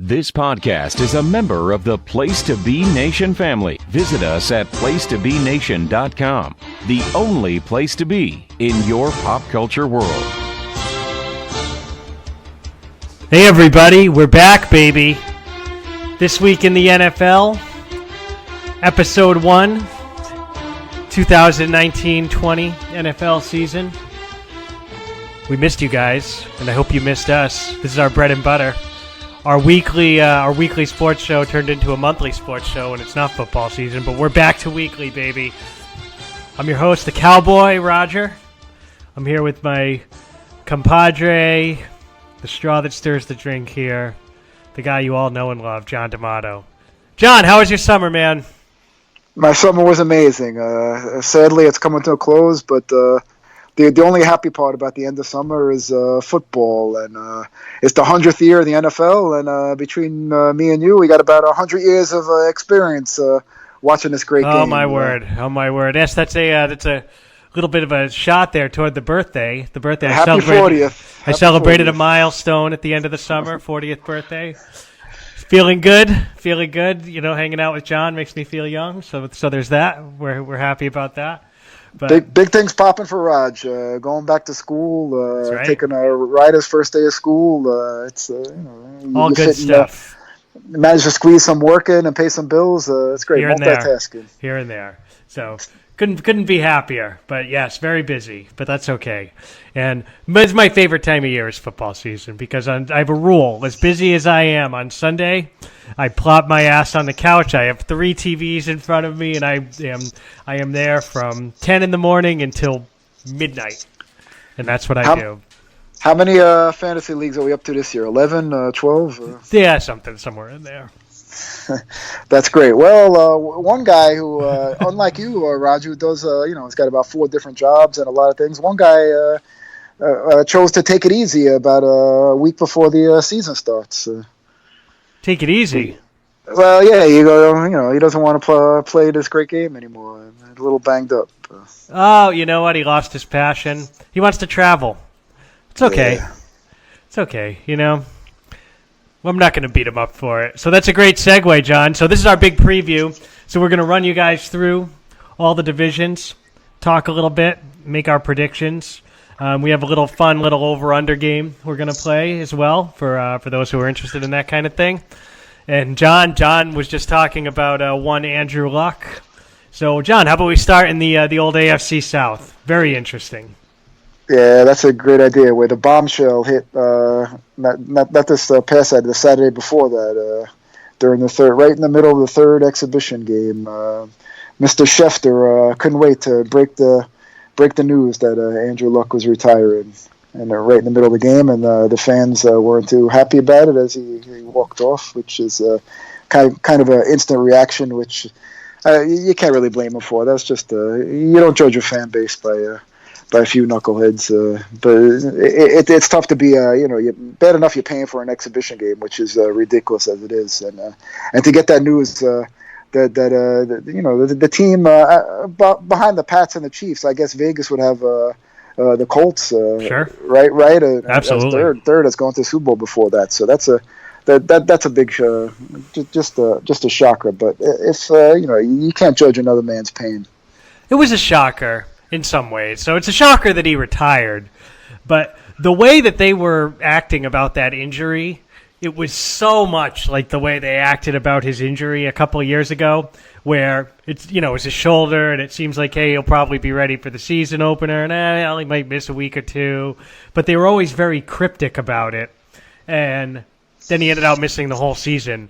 This podcast is a member of the Place to Be Nation family. Visit us at placetobenation.com, the only place to be in your pop culture world. Hey everybody, we're back, baby. This week in the NFL, Episode 1, 2019-20 NFL season. We missed you guys, and I hope you missed us. This is our bread and butter. Our weekly sports show turned into a monthly sports show, and it's not football season, but we're back to weekly, baby. I'm your host, the Cowboy, Roger. I'm here with my compadre, the straw that stirs the drink here, the guy you all know and love, John D'Amato. John, how was your summer, man? My summer was amazing. Sadly, it's coming to a close, but the only happy part about the end of summer is football, and it's the 100th year of the NFL, and between me and you, we got about 100 years of experience watching this great game. Oh my word! Yes, that's a little bit of a shot there toward the birthday. The birthday. Happy 40th. I celebrated 40th. A milestone at the end of the summer, 40th birthday. Feeling good. You know, hanging out with John makes me feel young. So there's that. We're happy about that. But big things popping for Raj. Going back to school, right. Taking a ride his first day of school. It's all good stuff. Manage to squeeze some work in and pay some bills. It's great. Multitasking. Here and there. So couldn't be happier. But yes, very busy. But that's okay. And it's my favorite time of year is football season because I have a rule. As busy as I am on Sunday, I plop my ass on the couch. I have 3 TVs in front of me, and I am there from 10 in the morning until midnight. And that's what I do. How many fantasy leagues are we up to this year? 11, 12? Yeah, somewhere in there. That's great. Well, one guy who, unlike you, Raju, who does, he's got about 4 different jobs and a lot of things. One guy chose to take it easy about a week before the season starts. Take it easy. Well, yeah, he doesn't want to play this great game anymore. A little banged up. Oh, you know what? He lost his passion. He wants to travel. It's okay. Yeah. It's okay, you know. Well, I'm not going to beat him up for it. So that's a great segue, John. So this is our big preview. So we're going to run you guys through all the divisions, talk a little bit, make our predictions. We have a little fun little over-under game we're going to play as well for those who are interested in that kind of thing. And John was just talking about one Andrew Luck. So, John, how about we start in the old AFC South? Very interesting. Yeah, that's a great idea. Where the bombshell hit, not this past Saturday, the Saturday before that, during the third, right in the middle of the third exhibition game. Mr. Schefter couldn't wait to break the news that Andrew Luck was retiring, and right in the middle of the game, and the fans weren't too happy about it as he walked off, which is kind of an instant reaction, which you can't really blame him for. That's just you don't judge your fan base by a few knuckleheads, but it's tough to be bad enough you're paying for an exhibition game, which is ridiculous as it is, and to get that news. The team behind the Pats and the Chiefs, I guess Vegas would have the Colts, sure, right, absolutely, third that's going to the Super Bowl before that. So that's a big just a shocker. But if you can't judge another man's pain. It was a shocker in some ways. So it's a shocker that he retired, but the way that they were acting about that injury. It was so much like the way they acted about his injury a couple of years ago, where it's it's his shoulder, and it seems like, hey, he'll probably be ready for the season opener, and he might miss a week or two. But they were always very cryptic about it, and then he ended up missing the whole season.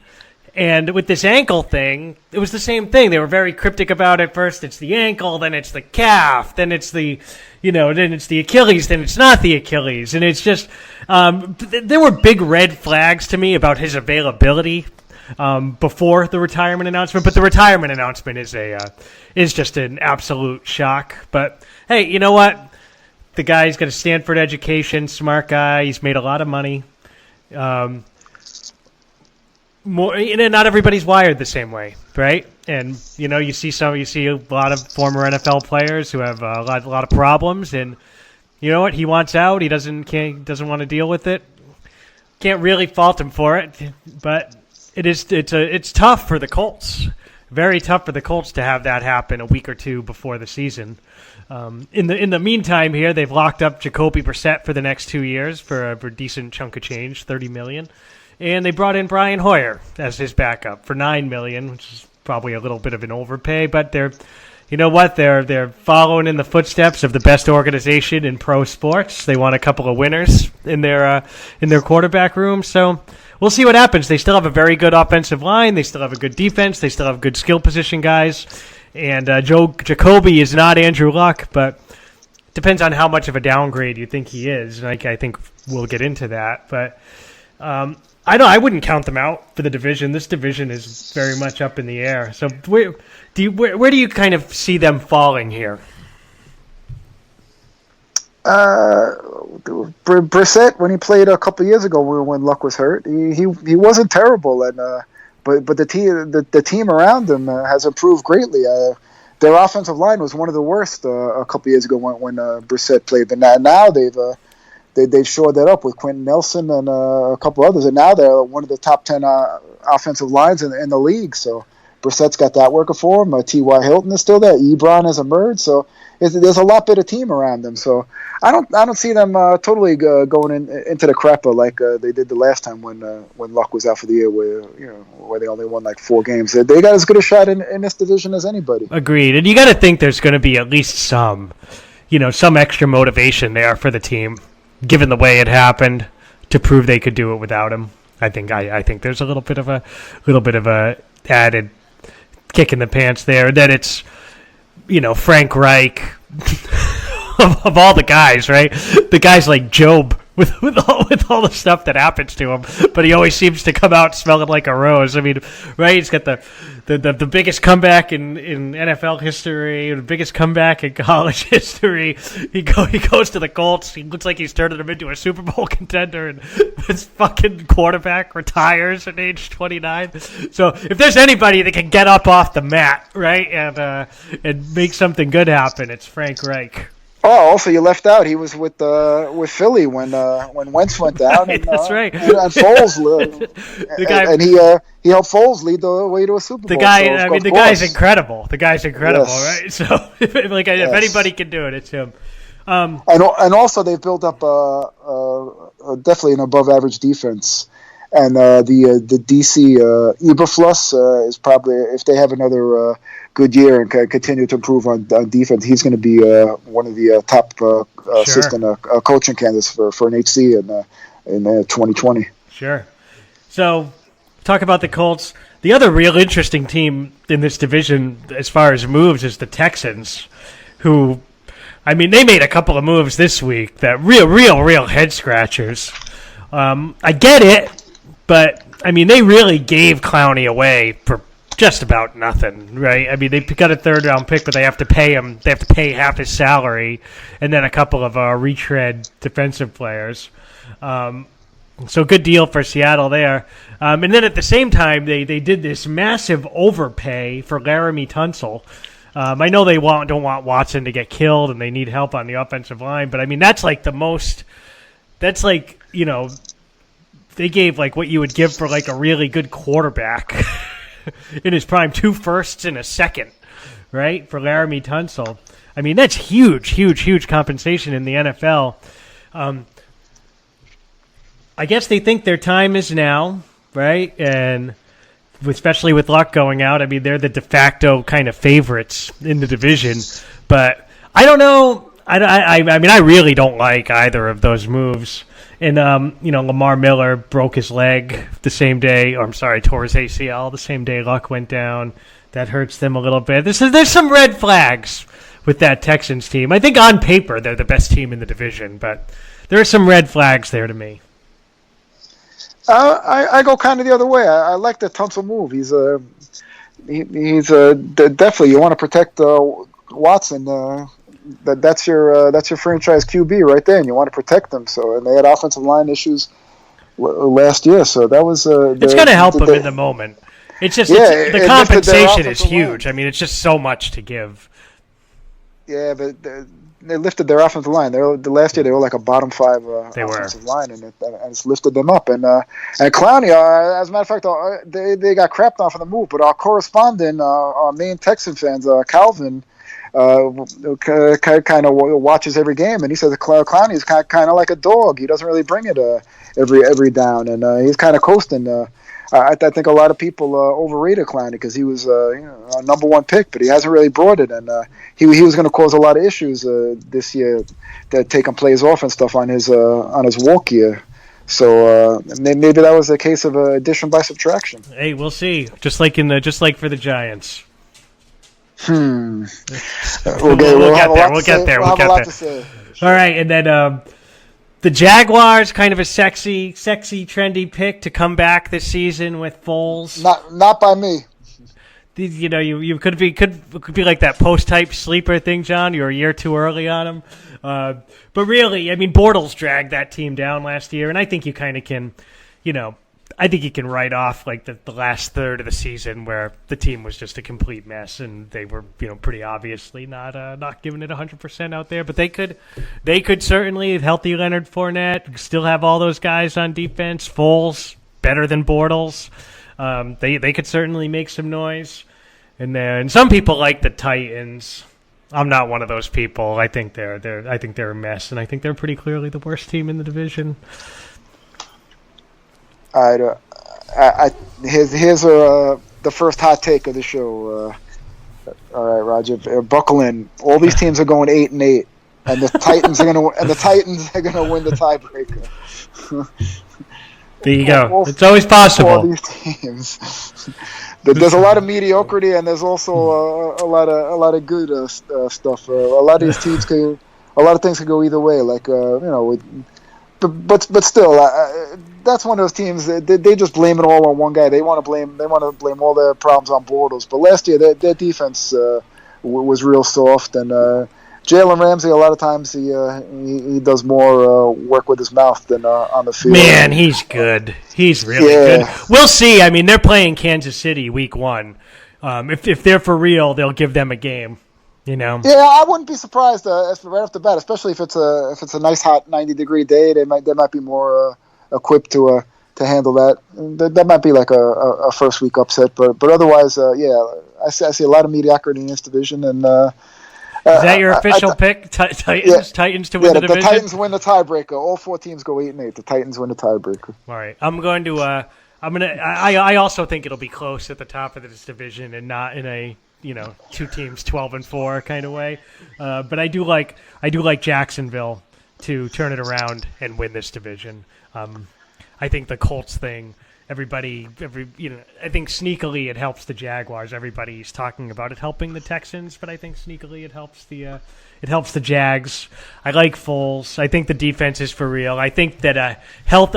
And with this ankle thing, it was the same thing. They were very cryptic about it. First it's the ankle, then it's the calf, then it's the Achilles, then it's not the Achilles. And it's just, there were big red flags to me about his availability before the retirement announcement. But the retirement announcement is just an absolute shock. But hey, you know what? The guy's got a Stanford education, smart guy. He's made a lot of money. Not everybody's wired the same way, right? And you see a lot of former NFL players who have a lot of problems, and you know what? He wants out. He doesn't want to deal with it. can't really fault him for it, but it's tough for the Colts. Very tough for the Colts to have that happen a week or two before the season. In the meantime, here they've locked up Jacoby Brissett for the next 2 years for a decent chunk of change, $30 million, and they brought in Brian Hoyer as his backup for $9 million, which is probably a little bit of an overpay, but they're following in the footsteps of the best organization in pro sports. They won a couple of winners in their quarterback room, so we'll see what happens. They still have a very good offensive line. They still have a good defense. They still have good skill position guys. And Jacoby is not Andrew Luck, but it depends on how much of a downgrade you think he is. And I think we'll get into that. But I wouldn't count them out for the division. This division is very much up in the air. So where do you kind of see them falling here? Brissett, when he played a couple years ago when Luck was hurt, he wasn't terrible, and but the team around him has improved greatly. Their offensive line was one of the worst a couple years ago when Brissett played, but now they've shored that up with Quentin Nelson and a couple others, and now they're one of the top 10 offensive lines in the league. So Brissett's got that working for him. T.Y. Hilton is still there. Ebron has emerged. So there's a lot better team around them. So I don't see them totally going into the crapper like they did the last time when Luck was out for the year, where they only won like 4 games. They got as good a shot in this division as anybody. Agreed. And you got to think there's going to be at least some extra motivation there for the team, given the way it happened, to prove they could do it without him. I think there's a little bit of a added kick in the pants there. That it's Frank Reich of all the guys, right? The guys like Job with all the stuff that happens to him, but he always seems to come out smelling like a rose. I mean, right? He's got the biggest comeback in NFL history, the biggest comeback in college history. He goes to the Colts. He looks like he's turning them into a Super Bowl contender, and his fucking quarterback retires at age 29. So if there's anybody that can get up off the mat, right, and make something good happen, it's Frank Reich. Oh, also you left out. He was with Philly when Wentz went down. Right, that's right. And Foles, he helped Foles lead the way to a Super Bowl. The guy's incredible. Yes. Right? So if anybody can do it, it's him. And also they've built up definitely an above average defense. And the DC Eberfluss is probably, if they have another good year and continue to improve on defense, he's going to be one of the top assistant coaching candidates for an HC in 2020. Sure. So, talk about the Colts. The other real interesting team in this division, as far as moves, is the Texans, who, they made a couple of moves this week that real head scratchers. I get it. But, they really gave Clowney away for just about nothing, right? They got a third-round pick, but they have to pay him. They have to pay half his salary, and then a couple of retread defensive players. So good deal for Seattle there. And then at the same time, they did this massive overpay for Laramie Tunsil. I know they don't want Watson to get killed, and they need help on the offensive line, but, that's like the most – that's like, they gave like what you would give for like a really good quarterback in his prime, 2 firsts and a second, right? For Laramie Tunsil. That's huge compensation in the NFL. I guess they think their time is now, right? And especially with Luck going out, they're the de facto kind of favorites in the division. But I don't know. I really don't like either of those moves. And, Lamar Miller broke his leg the same day, tore his ACL the same day Luck went down. That hurts them a little bit. There's some red flags with that Texans team. I think on paper they're the best team in the division, but there are some red flags there to me. I go kind of the other way. I like the Tunsil move. He's definitely, you want to protect Watson. That's your franchise QB right there, and you want to protect them. So, and they had offensive line issues last year, so that was. It's going to help them in the moment. It's just the compensation is huge. It's just so much to give. Yeah, but they lifted their offensive line. The last year they were like a bottom 5 offensive line, and it's lifted them up. And Clowney, as a matter of fact, they got crapped on for the move, but our correspondent, our main Texan fans, Calvin, kind of watches every game, and he says Clowney is kind of like a dog. He doesn't really bring it every down, and he's kind of coasting. I think a lot of people overrated Clowney because he was a number 1 pick, but he hasn't really brought it, and he was going to cause a lot of issues this year, that taking plays off and stuff on his walk year. So maybe that was a case of addition by subtraction. Hey, we'll see. Just like for the Giants. We'll get there. All right, and then the Jaguars, kind of a sexy, trendy pick to come back this season with Foles. Not by me. You could be like that post-type sleeper thing, John. You're a year too early on him. But really, I mean, Bortles dragged that team down last year, and I think you kind of can, I think you can write off like the last third of the season where the team was just a complete mess and they were, pretty obviously not giving it 100% out there. But they could certainly, healthy Leonard Fournette, still have all those guys on defense. Foles better than Bortles. They could certainly make some noise. And then some people like the Titans. I'm not one of those people. I think they're a mess, and I think they're pretty clearly the worst team in the division. All right, here's the first hot take of the show. All right, Roger, buckle in. All these teams are going 8-8, and the Titans are gonna win the tiebreaker. There you go. It's always possible. All these teams. There's a lot of mediocrity, and there's also a lot of good stuff. A lot of these teams a lot of things can go either way. Like but still, that's one of those teams that they just blame it all on one guy. They want to blame all their problems on Bortles. But last year, their defense was real soft, and Jalen Ramsey, a lot of times he does more work with his mouth than on the field. Man, he's good. He's really good. We'll see. I mean, they're playing Kansas City week 1. If they're for real, they'll give them a game. Yeah, I wouldn't be surprised right off the bat, especially if it's a nice hot 90-degree day. They might be more equipped to handle that. That might be like a first week upset, but otherwise, I see a lot of mediocrity in this division. And is that your official pick? Titans to win the division. The Titans win the tiebreaker. All 4 teams go 8-8. The Titans win the tiebreaker. All right, I also think it'll be close at the top of this division and not in a 2 teams 12-4 kind of way. But I do like Jacksonville to turn it around and win this division. I think the Colts thing, I think sneakily it helps the Jaguars. Everybody's talking about it helping the Texans, but I think sneakily it helps the Jags. I like Foles. I think the defense is for real. I think that health.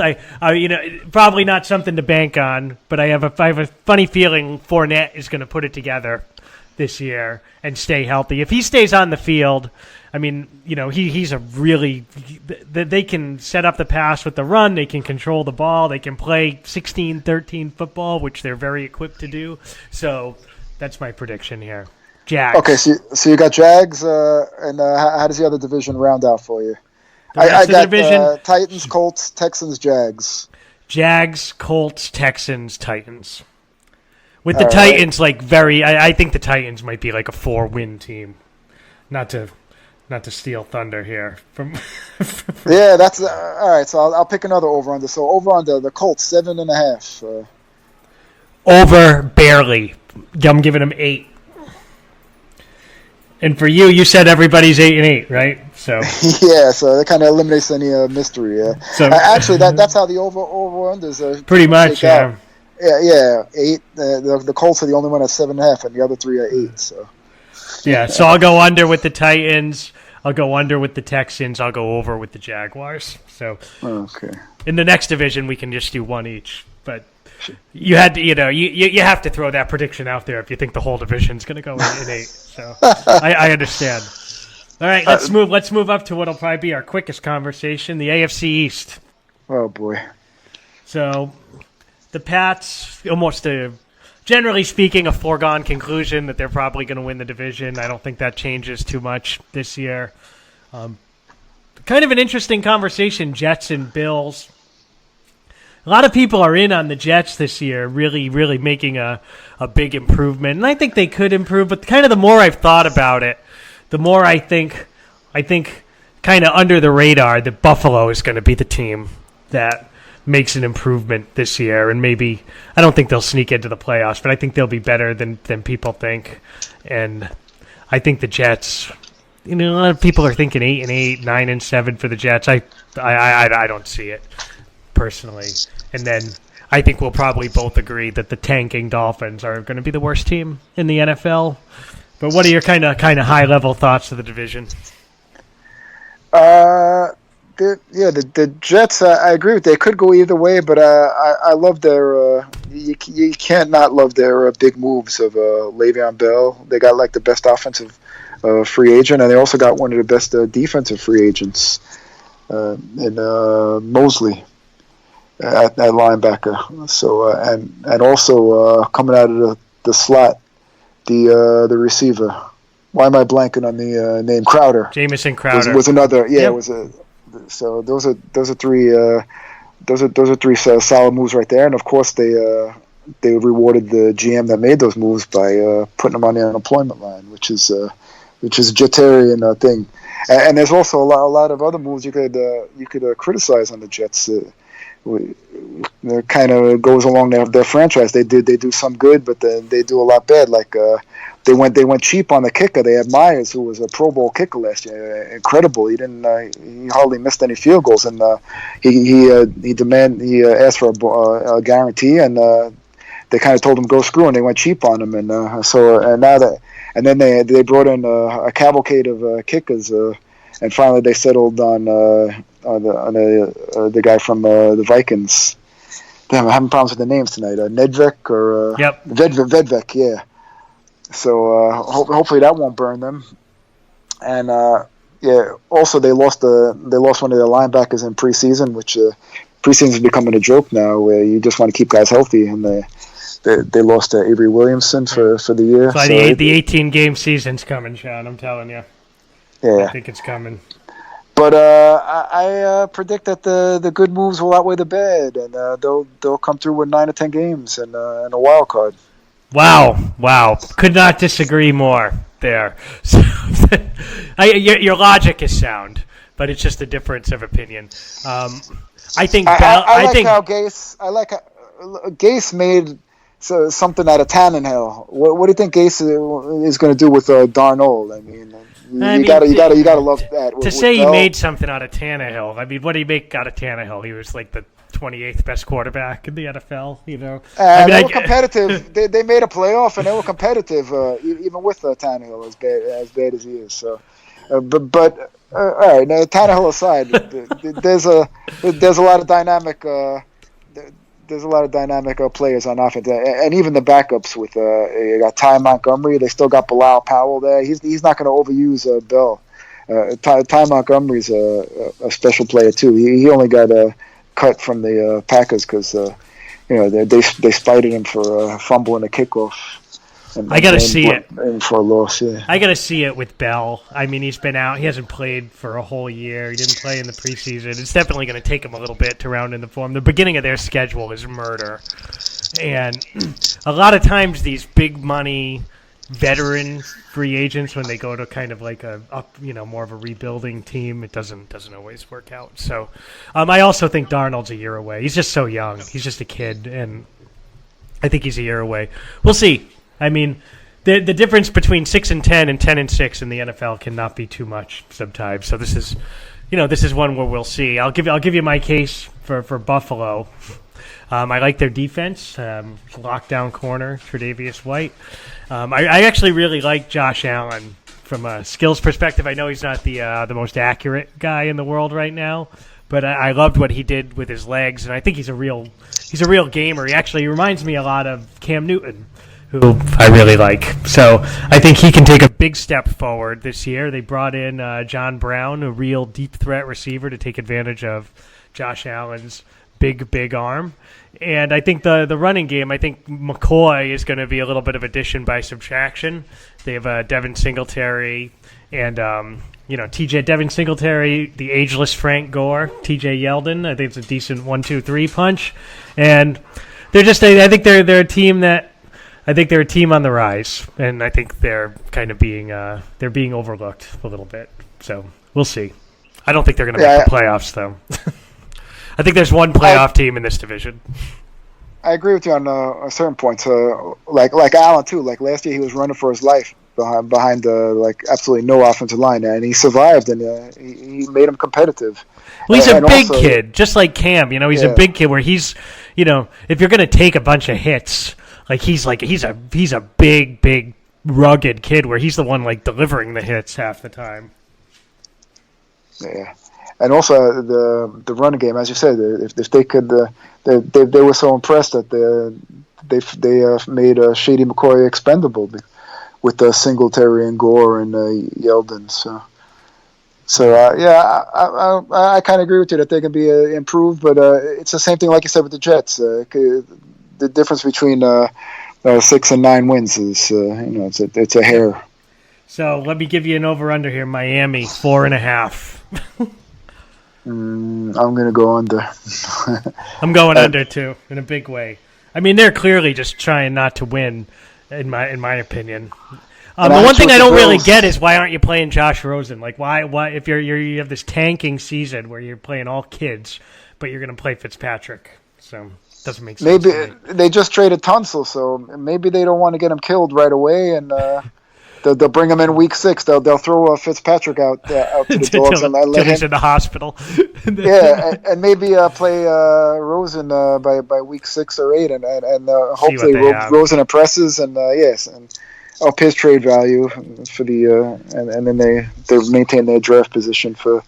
Probably not something to bank on, but I have a funny feeling Fournette is going to put it together this year and stay healthy. If he stays on the field, I mean, he's a really. They can set up the pass with the run. They can control the ball. They can play 16-13 football, which they're very equipped to do. So that's my prediction here. Jags. Okay, so you got Jags, and how does the other division round out for you? I got division, Titans, Colts, Texans, Jags. Jags, Colts, Texans, Titans. With the Titans, I think the Titans might be like a 4-win team. Not to steal thunder here from. Yeah, that's all right. So I'll pick another over under. So over under the Colts 7.5. Over barely. I'm giving them 8. And for you said everybody's 8-8, right? So yeah, so that kind of eliminates any mystery. Yeah. So actually, that's how the over unders pretty much. Yeah. Yeah, 8. The Colts are the only one at 7.5, and the other 3 are 8. So. Yeah, so I'll go under with the Titans. I'll go under with the Texans. I'll go over with the Jaguars. So okay. In the next division, we can just do one each. But you had to, you have to throw that prediction out there if you think the whole division's going to go in 8. So I understand. All right, let's move up to what'll probably be our quickest conversation: the AFC East. Oh boy. So the Pats, generally speaking, a foregone conclusion that they're probably going to win the division. I don't think that changes too much this year. Kind of an interesting conversation, Jets and Bills. A lot of people are in on the Jets this year, really, really making a big improvement. And I think they could improve, but kind of the more I've thought about it, the more I think kind of under the radar that Buffalo is going to be the team that makes an improvement this year. And maybe, I don't think they'll sneak into the playoffs, but I think they'll be better than people think. And I think the Jets, a lot of people are thinking 8-8, 9-7 for the Jets. I don't see it personally. And then I think we'll probably both agree that the tanking Dolphins are going to be the worst team in the NFL. But what are your kind of high level thoughts of the division? The Jets. I agree with. They could go either way, but I love their. You can't not love their big moves of Le'Veon Bell. They got like the best offensive free agent, and they also got one of the best defensive free agents in Mosley at linebacker. So and also coming out of the slot, the receiver. Why am I blanking on the name? Crowder. Jamison Crowder was another. Yeah, yep. It was a. So those are three. Those are three solid moves right there, and of course they rewarded the GM that made those moves by putting them on the unemployment line, which is a Jetarian thing. And there's also a lot of other moves you could criticize on the Jets. It kind of goes along their franchise. They do some good, but then they do a lot bad. Like they went cheap on the kicker. They had Myers, who was a Pro Bowl kicker last year, incredible. He hardly missed any field goals, and he asked for a guarantee, and they kind of told him go screw, and they went cheap on him, and then they brought in a cavalcade of kickers, and finally they settled on the guy from the Vikings. Damn, I'm having problems with the names tonight. Nedved or yep. Vedvik, yeah. So hopefully that won't burn them. And also they lost one of their linebackers in preseason, which preseason is becoming a joke now, where you just want to keep guys healthy, and they lost Avery Williamson for the year. So the 18-game season's coming, Sean. I'm telling you. Yeah, I think it's coming. But I predict that the good moves will outweigh the bad, and they'll come through with 9 or 10 games and a wild card. Wow. Could not disagree more there. So, your logic is sound, but it's just a difference of opinion. I think how Gase made something out of Tannehill. What do you think Gase is going to do with Darnold? I mean, you gotta love that. To say he made something out of Tannehill. I mean, what did he make out of Tannehill? He was like the 28th best quarterback in the NFL. They were competitive. They made a playoff, and they were competitive, even with Tannehill as bad as he is. So, but all right. Now, Tannehill aside, there's a lot of dynamic. There's a lot of dynamic players on offense, and even the backups with you got Ty Montgomery. They still got Bilal Powell there. He's not going to overuse Bell. Ty Montgomery's a special player too. He only got cut from the Packers because they spited him for fumbling a kickoff. I got to see it. For a loss, yeah. I got to see it with Bell. I mean, he's been out. He hasn't played for a whole year. He didn't play in the preseason. It's definitely going to take him a little bit to round in the form. The beginning of their schedule is murder. And a lot of times these big money veteran free agents, when they go to kind of like more of a rebuilding team, it doesn't always work out. So I also think Darnold's a year away. He's just so young. He's just a kid, and I think he's a year away. We'll see. I mean, the difference between 6-10 and 10-6 in the NFL cannot be too much sometimes. So this is one where we'll see. I'll give you my case for Buffalo. I like their defense, lockdown corner, Tre'Davious White. I actually really like Josh Allen from a skills perspective. I know he's not the most accurate guy in the world right now, but I loved what he did with his legs, and I think he's a real gamer. He reminds me a lot of Cam Newton, who I really like. So I think he can take a big step forward this year. They brought in John Brown, a real deep threat receiver, to take advantage of Josh Allen's big arm. And I think the running game, I think McCoy is going to be a little bit of addition by subtraction. They have Devin Singletary and TJ Devin Singletary, the ageless Frank Gore, TJ Yeldon. I think it's a decent 1-2-3 punch, and they're just I think they're a team that I think they're a team on the rise, and I think they're kind of being overlooked a little bit. So we'll see. I don't think they're going to make the playoffs though. I think there's one playoff team in this division. I agree with you on a certain points. Like Allen too. Like last year, he was running for his life behind absolutely no offensive line, and he survived, and he made him competitive. Well, he's a big kid, just like Cam. He's a big kid where he's, if you're going to take a bunch of hits, he's a big rugged kid where he's the one delivering the hits half the time. Yeah. And also the running game, as you said, if they could, they were so impressed that they made Shady McCoy expendable with Singletary and Gore and Yeldon. I kind of agree with you that they can be improved, but it's the same thing like you said with the Jets. The difference between 6 and 9 wins is it's a hair. So let me give you an over/under here. Miami 4.5. I'm going to go under. I'm going under too, in a big way. I mean, they're clearly just trying not to win, in my opinion. The one thing I don't really get is why aren't you playing Josh Rosen? Why if you have this tanking season where you're playing all kids, but you're going to play Fitzpatrick? So it doesn't make sense. Maybe they just traded Tunsil, so maybe they don't want to get him killed right away, and they'll bring him in week 6. They'll throw Fitzpatrick out to the dogs and let him. He's in the hospital. and maybe play Rosen by week 6 or 8, and hopefully Rosen impresses and and up his trade value for the and then they maintain their draft position for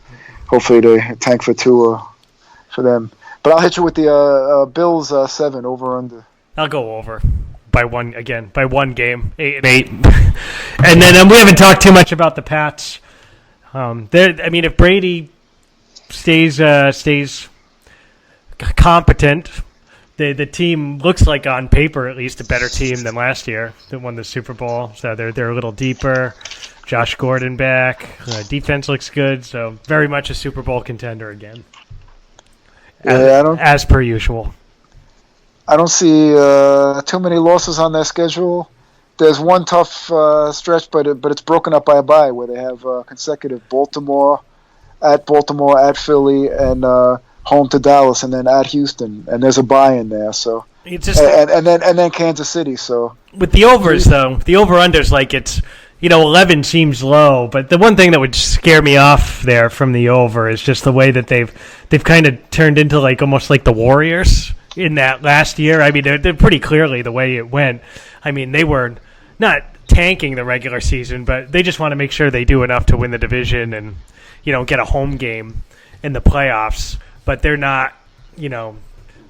hopefully they tank for Tua for them. But I'll hit you with the Bills 7 over under. I'll go over. By one game, 8-8, and then we haven't talked too much about the Pats. If Brady stays competent, the team looks like on paper at least a better team than last year that won the Super Bowl. So they're a little deeper. Josh Gordon back, defense looks good. So very much a Super Bowl contender again, as per usual. I don't see too many losses on their schedule. There's one tough stretch, but it's broken up by a bye where they have consecutive Baltimore, at Philly, and home to Dallas, and then at Houston, and there's a bye in there. So it's just and then Kansas City. So with the overs though, the over/unders it's 11 seems low, but the one thing that would scare me off there from the over is just the way that they've kind of turned into almost like the Warriors. In that last year, I mean, they're pretty clearly the way it went. I mean, they were not tanking the regular season, but they just want to make sure they do enough to win the division and, get a home game in the playoffs. But they're not,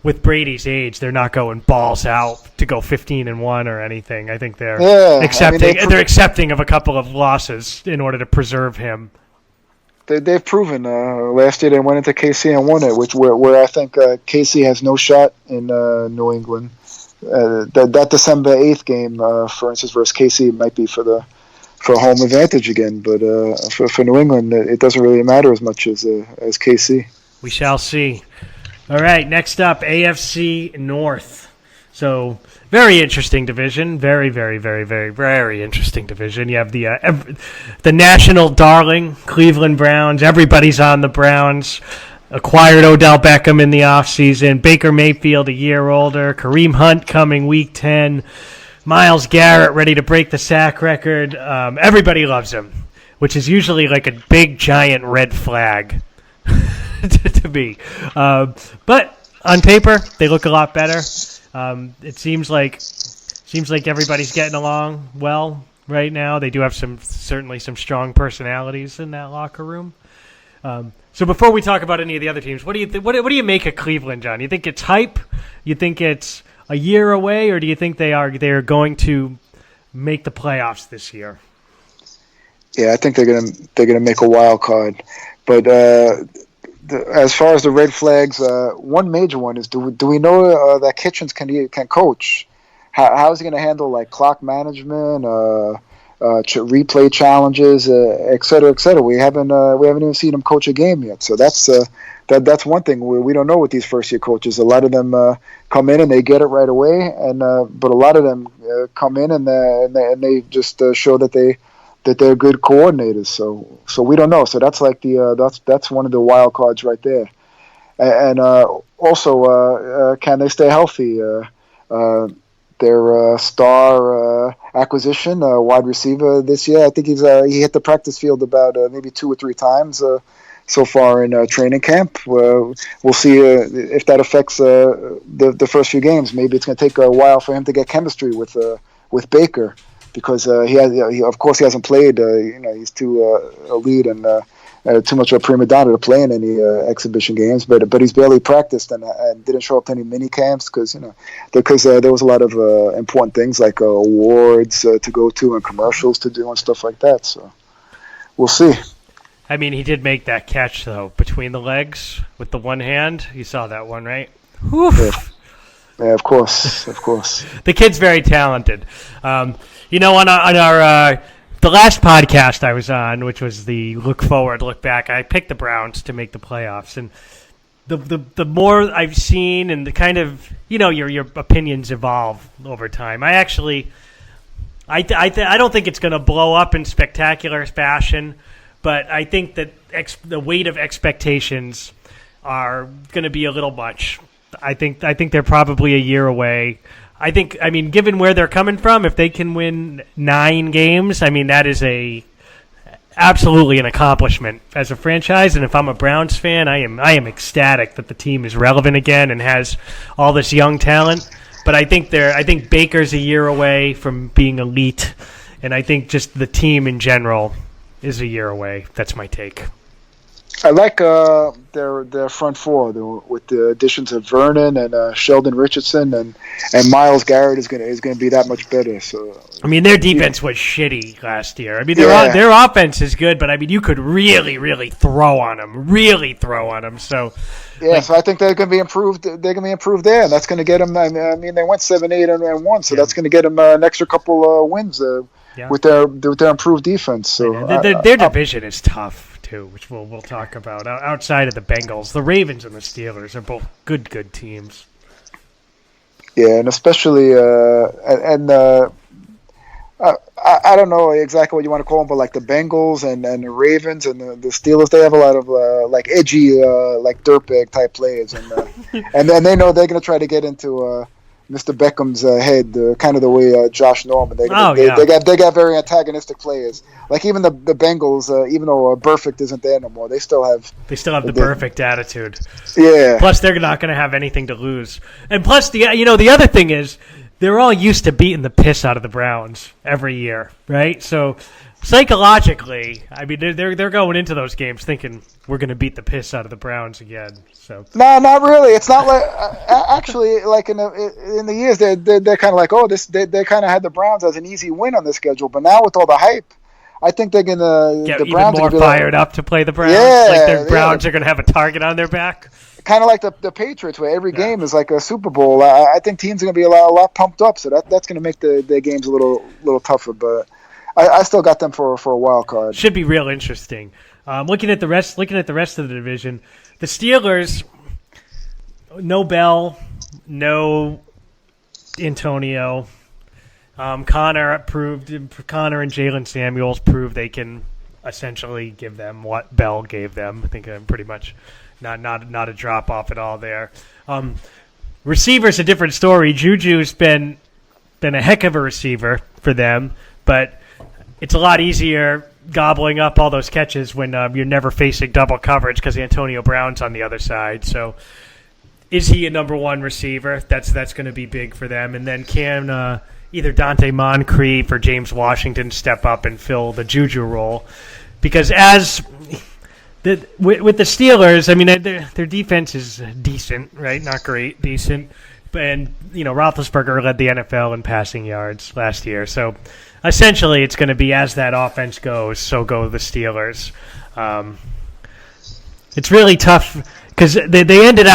with Brady's age, they're not going balls out to go 15-1 or anything. I think they're they're accepting of a couple of losses in order to preserve him. They've proven. Last year they went into KC and won it, where I think KC has no shot in New England. That December 8th game, for instance, versus KC might be for home advantage again, but for New England, it doesn't really matter as much as KC. We shall see. All right, next up, AFC North. So very interesting division. Very, very, very, very, very interesting division. You have the national darling, Cleveland Browns. Everybody's on the Browns. Acquired Odell Beckham in the offseason. Baker Mayfield a year older. Kareem Hunt coming week 10. Myles Garrett ready to break the sack record. Everybody loves him, which is usually like a big, giant red flag to me. But on paper, they look a lot better. It seems like everybody's getting along well right now. They do have certainly some strong personalities in that locker room. So before we talk about any of the other teams, what do you what do you make of Cleveland, John? You think it's hype? You think it's a year away, or do you think they are going to make the playoffs this year? Yeah, I think they're gonna make a wild card, but as far as the red flags, one major one is: do we know that Kitchens can coach? How is he going to handle like clock management, replay challenges, et cetera, et cetera? We haven't even seen him coach a game yet. So that's one thing we don't know with these first year coaches. A lot of them come in and they get it right away, but a lot of them come in and they just show that they're good coordinators. So we don't know. So that's like that's one of the wild cards right there. And also, can they stay healthy? Their star acquisition, wide receiver this year, I think he hit the practice field about maybe 2 or 3 times so far in training camp. We'll see if that affects the first few games. Maybe it's going to take a while for him to get chemistry with Baker, because he hasn't played. He's too elite and too much of a prima donna to play in any exhibition games. But he's barely practiced and didn't show up to any mini camps because there was a lot of important things like awards to go to and commercials to do and stuff like that. So we'll see. I mean, he did make that catch though between the legs with the one hand. You saw that one, right? Whew. Yeah, of course. The kid's very talented. On our the last podcast I was on, which was the look forward, look back, I picked the Browns to make the playoffs, and the more I've seen and the kind of your opinions evolve over time. I don't think it's going to blow up in spectacular fashion, but I think that the weight of expectations are going to be a little much. I think they're probably a year away. I mean, given where they're coming from, if they can win 9 games, I mean, that is absolutely an accomplishment as a franchise. And if I'm a Browns fan, I am ecstatic that the team is relevant again and has all this young talent. But I think Baker's a year away from being elite, and I think just the team in general is a year away. That's my take. I like their front four with the additions of Vernon and Sheldon Richardson and Myles Garrett is gonna be that much better. So I mean, their defense was shitty last year. I mean, their offense is good, but I mean, you could really throw on them. So so I think they're gonna be improved. They're gonna be improved there, and that's gonna get them. I mean, they went 7-8-1, so that's gonna get them an extra couple wins with their improved defense. So their division is tough, which we'll talk about. Outside of the Bengals, the Ravens and the Steelers are both good teams. Yeah, and especially I don't know exactly what you want to call them, but like the Bengals and the Ravens and the Steelers, they have a lot of like edgy, like dirtbag type players, and then they know they're going to try to get into Mr. Beckham's head, kind of the way Josh Norman. They got very antagonistic players. Like even the Bengals, even though Burfict isn't there no more, they still have the perfect attitude. Yeah. Plus, they're not going to have anything to lose. And plus, the other thing is they're all used to beating the piss out of the Browns every year, right? So psychologically, I mean, they're going into those games thinking we're going to beat the piss out of the Browns again. So no, not really. It's not like actually like in the years they're kind of like they kind of had the Browns as an easy win on the schedule, but now with all the hype, I think they're gonna get the even Browns more fired up to play the Browns. Yeah, like the Browns are going to have a target on their back. Kind of like the Patriots, where every game is like a Super Bowl. I think teams are going to be a lot pumped up, so that's going to make their games a little tougher. But I still got them for a wild card. Should be real interesting. Looking at the rest of the division, the Steelers, no Bell, no Antonio. Connor and Jalen Samuels proved they can essentially give them what Bell gave them. I think I'm pretty much not a drop off at all there. Receivers a different story. Juju's been a heck of a receiver for them, but it's a lot easier gobbling up all those catches when you're never facing double coverage because Antonio Brown's on the other side. So is he a number one receiver? That's going to be big for them. And then can either Dante Moncrief or James Washington step up and fill the Juju role? Because with the Steelers, I mean, their defense is decent, right? Not great, decent. And, Roethlisberger led the NFL in passing yards last year. So essentially it's going to be as that offense goes, so go the Steelers. It's really tough because they ended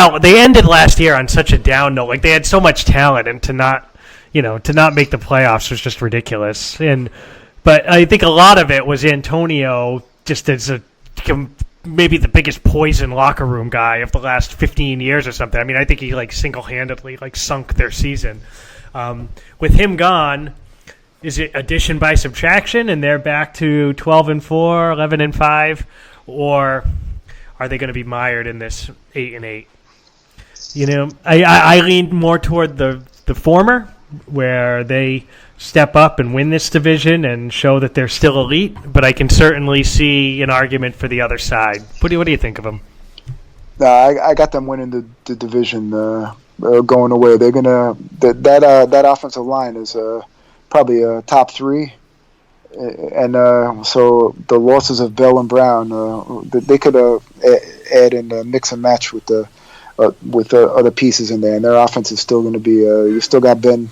last year on such a down note. Like they had so much talent, and to not make the playoffs was just ridiculous. But I think a lot of it was Antonio just as maybe the biggest poison locker room guy of the last 15 years or something. I mean, I think he single-handedly sunk their season. With him gone, is it addition by subtraction and they're back to 12-4, 11-5, or are they going to be mired in this 8-8? I lean more toward the former, where they step up and win this division and show that they're still elite. But I can certainly see an argument for the other side. What do you think of them? I got them winning the division, going away. They're gonna that offensive line is probably a top 3. And so the losses of Bell and Brown, they could add and mix and match with the other pieces in there, and their offense is still going to be. You still got Ben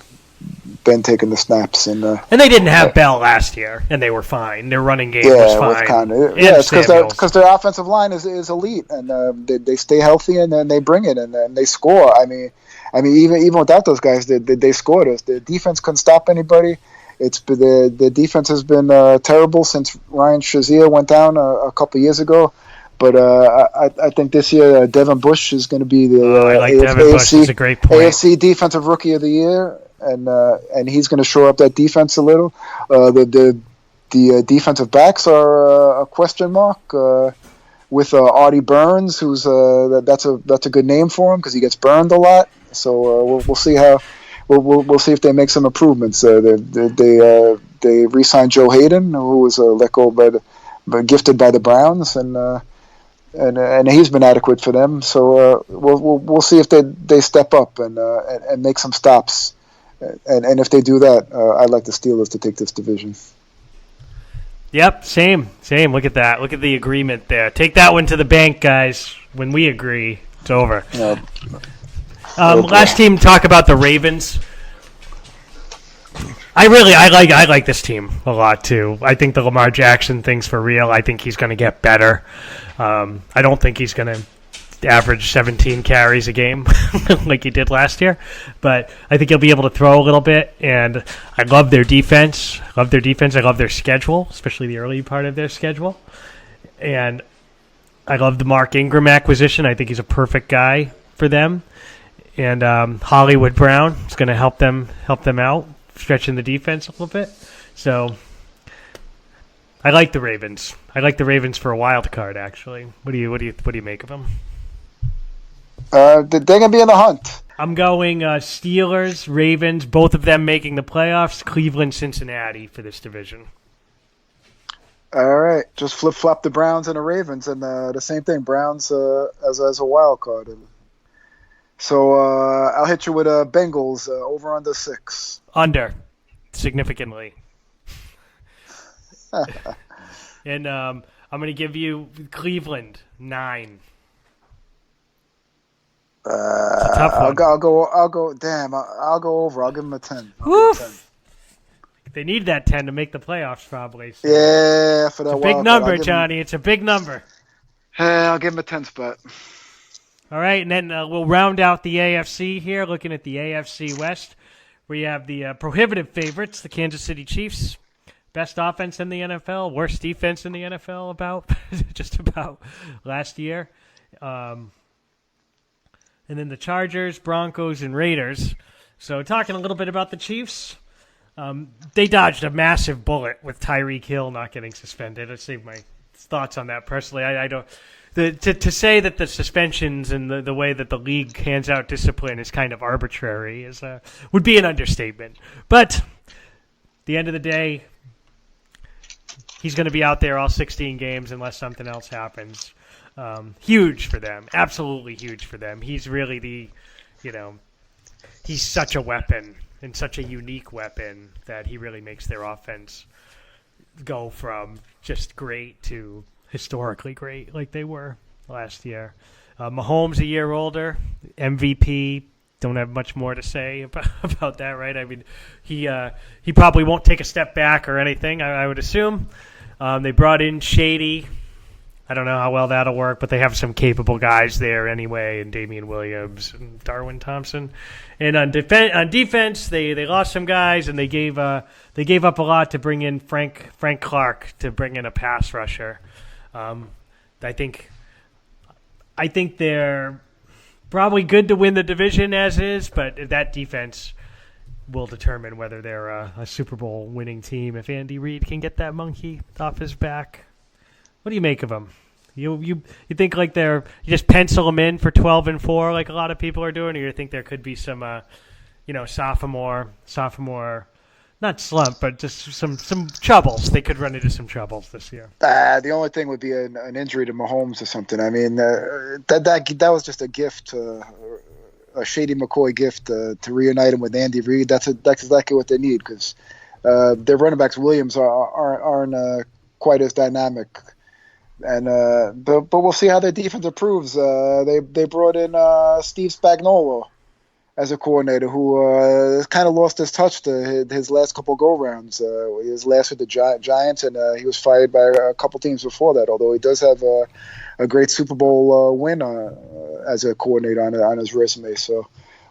taking the snaps, and they didn't have Bell last year, and they were fine. Their running game was fine. It's because their offensive line is elite, and they stay healthy, and then they bring it, and they score. I mean, even without those guys, they scored us. The defense couldn't stop anybody. The defense has been terrible since Ryan Shazier went down a couple years ago. But I think this year Devin Bush is going to be the AFC Defensive Rookie of the Year, and he's going to shore up that defense a little. The defensive backs are a question mark with Artie Burns, who's that's a good name for him because he gets burned a lot. So we'll see how. We'll see if they make some improvements. They re-signed Joe Hayden, who was let go but gifted by the Browns, and he's been adequate for them. So we'll see if they step up and make some stops. And if they do that, I'd like the Steelers to take this division. Yep, same. Look at that. Look at the agreement there. Take that one to the bank, guys. When we agree, it's over. Yeah. Last team, talk about the Ravens. I like this team a lot too. I think the Lamar Jackson thing's for real. I think he's going to get better. I don't think he's going to average 17 carries a game like he did last year, but I think he'll be able to throw a little bit. And I love their defense. I love their schedule, especially the early part of their schedule. And I love the Mark Ingram acquisition. I think he's a perfect guy for them. And Hollywood Brown is going to help them out, stretching the defense a little bit. So I like the Ravens. I like the Ravens for a wild card, actually. What do you make of them? They're going to be in the hunt. I'm going Steelers, Ravens, both of them making the playoffs. Cleveland, Cincinnati for this division. All right, just flip flop the Browns and the Ravens, and the same thing. Browns as a wild card. So I'll hit you with Bengals over under 6. Under, significantly. And I'm going to give you Cleveland 9. It's a tough one. I'll go. Damn, I'll go over. I'll give them a 10. They need that 10 to make the playoffs, probably. So. Yeah, for that. It's a big number, Johnny. It's a big number. I'll give them a 10 spot. All right, and then we'll round out the AFC here, looking at the AFC West. We have the prohibitive favorites, the Kansas City Chiefs. Best offense in the NFL, worst defense in the NFL just about last year. And then the Chargers, Broncos, and Raiders. So talking a little bit about the Chiefs, they dodged a massive bullet with Tyreek Hill not getting suspended. I'll save my thoughts on that personally. I don't... To say that the suspensions and the way that the league hands out discipline is kind of arbitrary would be an understatement. But at the end of the day, he's going to be out there all 16 games unless something else happens. Huge for them. Absolutely huge for them. He's really he's such a weapon and such a unique weapon that he really makes their offense go from just great to historically great like they were last year. Mahomes a year older, MVP. Don't have much more to say about that, right? I mean, he probably won't take a step back or anything, I would assume. They brought in Shady, I don't know how well that'll work, but they have some capable guys there anyway, and Damian Williams and Darwin Thompson. And on defense, they lost some guys, and they gave up a lot to bring in Frank Clark to bring in a pass rusher. I think they're probably good to win the division as is, but that defense will determine whether they're a Super Bowl winning team if Andy Reid can get that monkey off his back. What do you make of them? You think like you just pencil them in for 12-4 like a lot of people are doing, or you think there could be some sophomore not slump, but just some troubles. They could run into some troubles this year. The only thing would be an injury to Mahomes or something. I mean, that was just a gift, a Shady McCoy gift to reunite him with Andy Reid. That's exactly what they need, because their running backs Williams aren't quite as dynamic. And but we'll see how their defense improves. They brought in Steve Spagnuolo as a coordinator, who kind of lost his touch to his last couple go-rounds. He was last with the Giants, and he was fired by a couple teams before that, although he does have a great Super Bowl win as a coordinator on his resume. So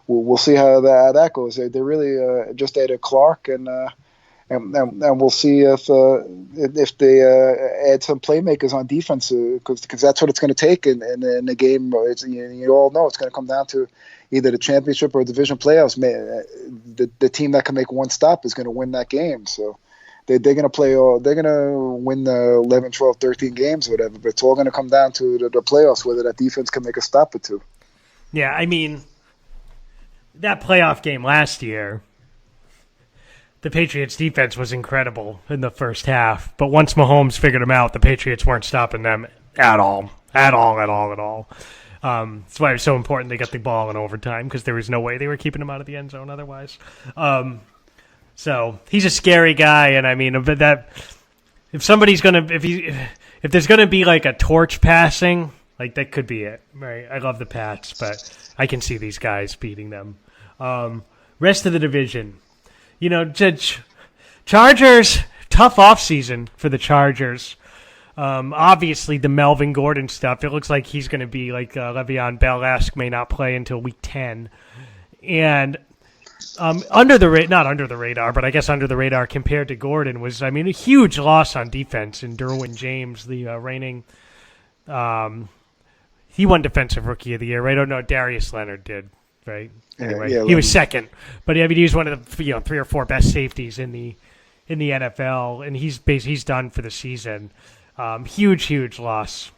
we'll see how that goes. They really just added Clark, and we'll see if they add some playmakers on defense, because that's what it's going to take in the game. You all know it's going to come down to either the championship or division playoffs. The team that can make one stop is going to win that game. So they're going to play. They're going to win the 11, 12, 13 games or whatever. But it's all going to come down to the playoffs, whether that defense can make a stop or two. Yeah, I mean, that playoff game last year, the Patriots' defense was incredible in the first half. But once Mahomes figured them out, the Patriots weren't stopping them at all. That's why it was so important they got the ball in overtime, because there was no way they were keeping him out of the end zone otherwise. So he's a scary guy, and I mean, that if somebody's gonna, if there's gonna be like a torch passing, like that could be it, right? I love the Pats, but I can see these guys beating them. Rest of the division, Chargers, tough offseason for the Chargers. Obviously, the Melvin Gordon stuff, it looks like he's going to be like Le'Veon Bell-esque, may not play until week 10. And not under the radar, but I guess under the radar compared to Gordon was, a huge loss on defense in Derwin James, the reigning. He won Defensive Rookie of the Year, right? Oh, no, Darius Leonard did, right? Anyway, he was second. But he was one of the 3 or 4 best safeties in the NFL, and he's done for the season. Huge loss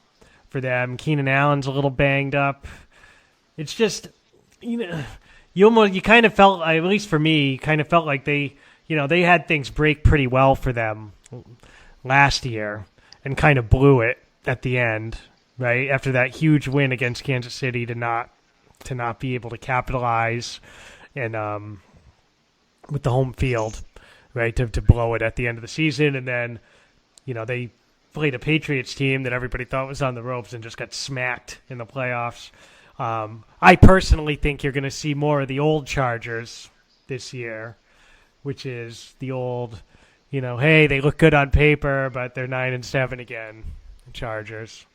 for them. Keenan Allen's a little banged up. It's just, you kind of felt, at least for me, kind of felt like they had things break pretty well for them last year and kind of blew it at the end, right? After that huge win against Kansas City to not be able to capitalize and with the home field, right, to blow it at the end of the season. And then, they played a Patriots team that everybody thought was on the ropes and just got smacked in the playoffs. I personally think you're going to see more of the old Chargers this year, which is the old, hey, they look good on paper, but they're 9-7 again, Chargers.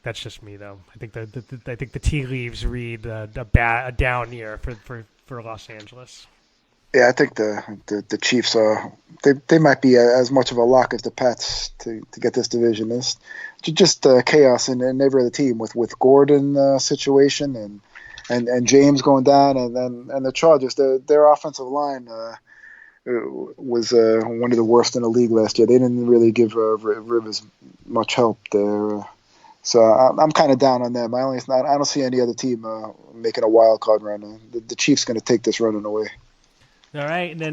That's just me, though. I think the tea leaves read a down year for Los Angeles. Yeah, I think the Chiefs are they might be as much of a lock as the Pats to get this division. It's just chaos in every other team with Gordon situation and James going down, and the Chargers, their offensive line was one of the worst in the league last year. They didn't really give Rivers much help there. So I'm kind of down on them. I don't see any other team making a wild card run. The Chiefs going to take this running away. All right, and then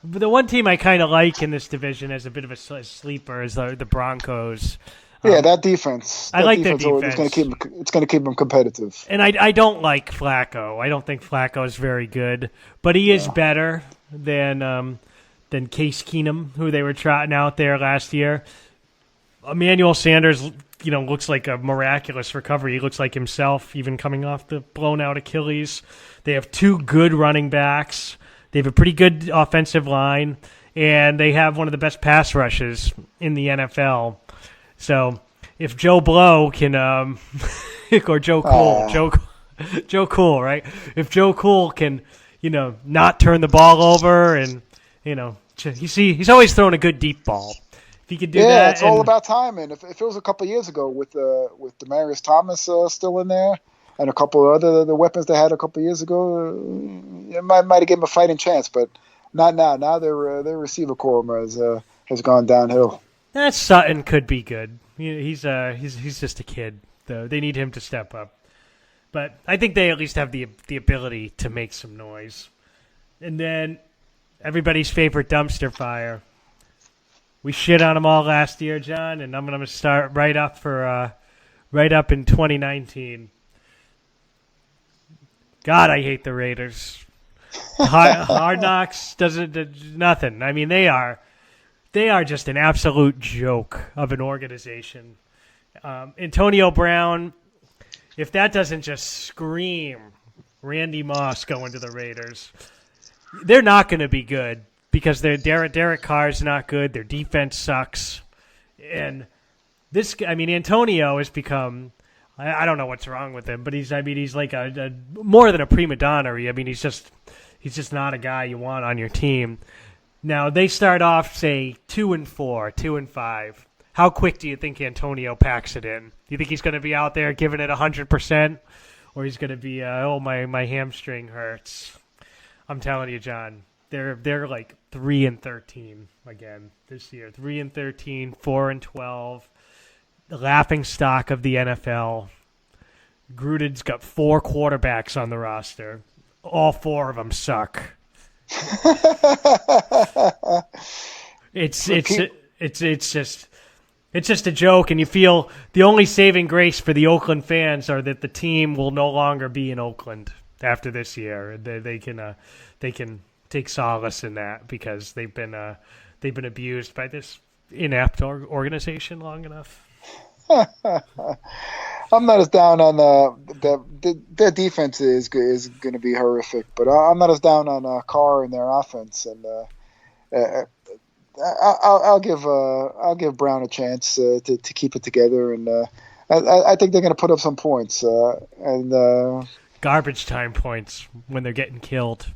the one team I kind of like in this division as a bit of a sleeper is the Broncos. Yeah, that defense. I like their defense. It's going to keep them competitive. And I don't like Flacco. I don't think Flacco is very good, but he is better than Case Keenum, who they were trotting out there last year. Emmanuel Sanders, looks like a miraculous recovery. He looks like himself, even coming off the blown-out Achilles. They have 2 good running backs. They have a pretty good offensive line, and they have one of the best pass rushes in the NFL. So if Joe Blow can, or Joe Cool, Joe Cool, right? If Joe Cool can, not turn the ball over, and he's always throwing a good deep ball. If he could do that, yeah, it's all about timing. If it was a couple of years ago with Demaryius Thomas still in there, and a couple of the weapons they had a couple of years ago, it might have given them a fighting chance, but not now. Now their receiver core has gone downhill. That Sutton could be good. He's just a kid, though. They need him to step up. But I think they at least have the ability to make some noise. And then everybody's favorite dumpster fire. We shit on them all last year, John, and I'm going to start right up in 2019. God, I hate the Raiders. Hard Knocks doesn't nothing. I mean, they are just an absolute joke of an organization. Antonio Brown, if that doesn't just scream Randy Moss going to the Raiders, they're not going to be good because Derek Carr's not good. Their defense sucks, and Antonio has become. I don't know what's wrong with him, but he's like a more than a prima donna. I mean, he's just not a guy you want on your team. Now they start off, say, 2-4, 2-5. How quick do you think Antonio packs it in? Do you think he's going to be out there giving it 100%, or he's going to be, my hamstring hurts? I'm telling you, John, they're like 3-13 again this year. 3-13, 4-12. The laughing stock of the NFL. Gruden's got 4 quarterbacks on the roster. All 4 of them suck. It's just a joke, and you feel the only saving grace for the Oakland fans are that the team will no longer be in Oakland after this year. They can take solace in that because they've been abused by this inept organization long enough. I'm not as down on their defense is going to be horrific, but I'm not as down on Carr and their offense, and I'll give Brown a chance to keep it together, and I think they're going to put up some points and garbage time points when they're getting killed.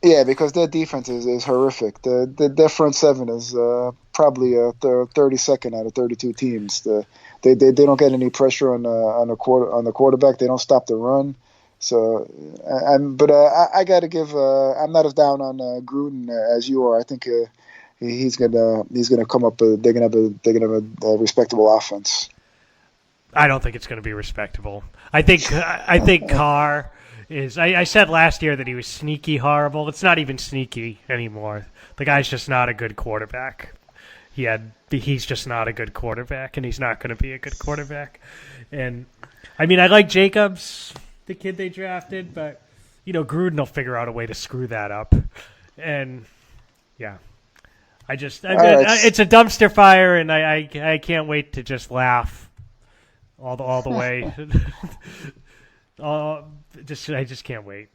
Yeah, because their defense is horrific. Their front seven is probably 32nd out of 32 teams. They don't get any pressure on the quarterback. They don't stop the run. So, I got to give. I'm not as down on Gruden as you are. I think he's gonna come up. They're gonna have a respectable offense. I don't think it's going to be respectable. I think Carr. I said last year that he was sneaky horrible. It's not even sneaky anymore. The guy's just not a good quarterback. He's just not a good quarterback, and he's not going to be a good quarterback. And I like Jacobs, the kid they drafted, but Gruden will figure out a way to screw that up. And yeah, it's a dumpster fire, and I can't wait to just laugh all the way. I just can't wait.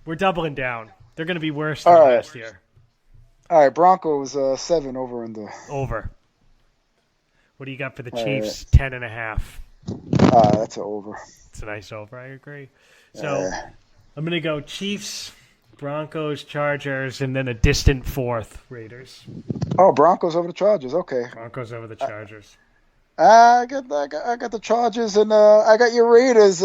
We're doubling down. They're going to be worse than last year. All right, Broncos 7 over under. Over. What do you got for the Chiefs? 10.5. That's an over. It's a nice over. I agree. So I'm going to go Chiefs, Broncos, Chargers, and then a distant fourth, Raiders. Oh, Broncos over the Chargers. Okay. Broncos over the Chargers. I got the Chargers, and I got your Raiders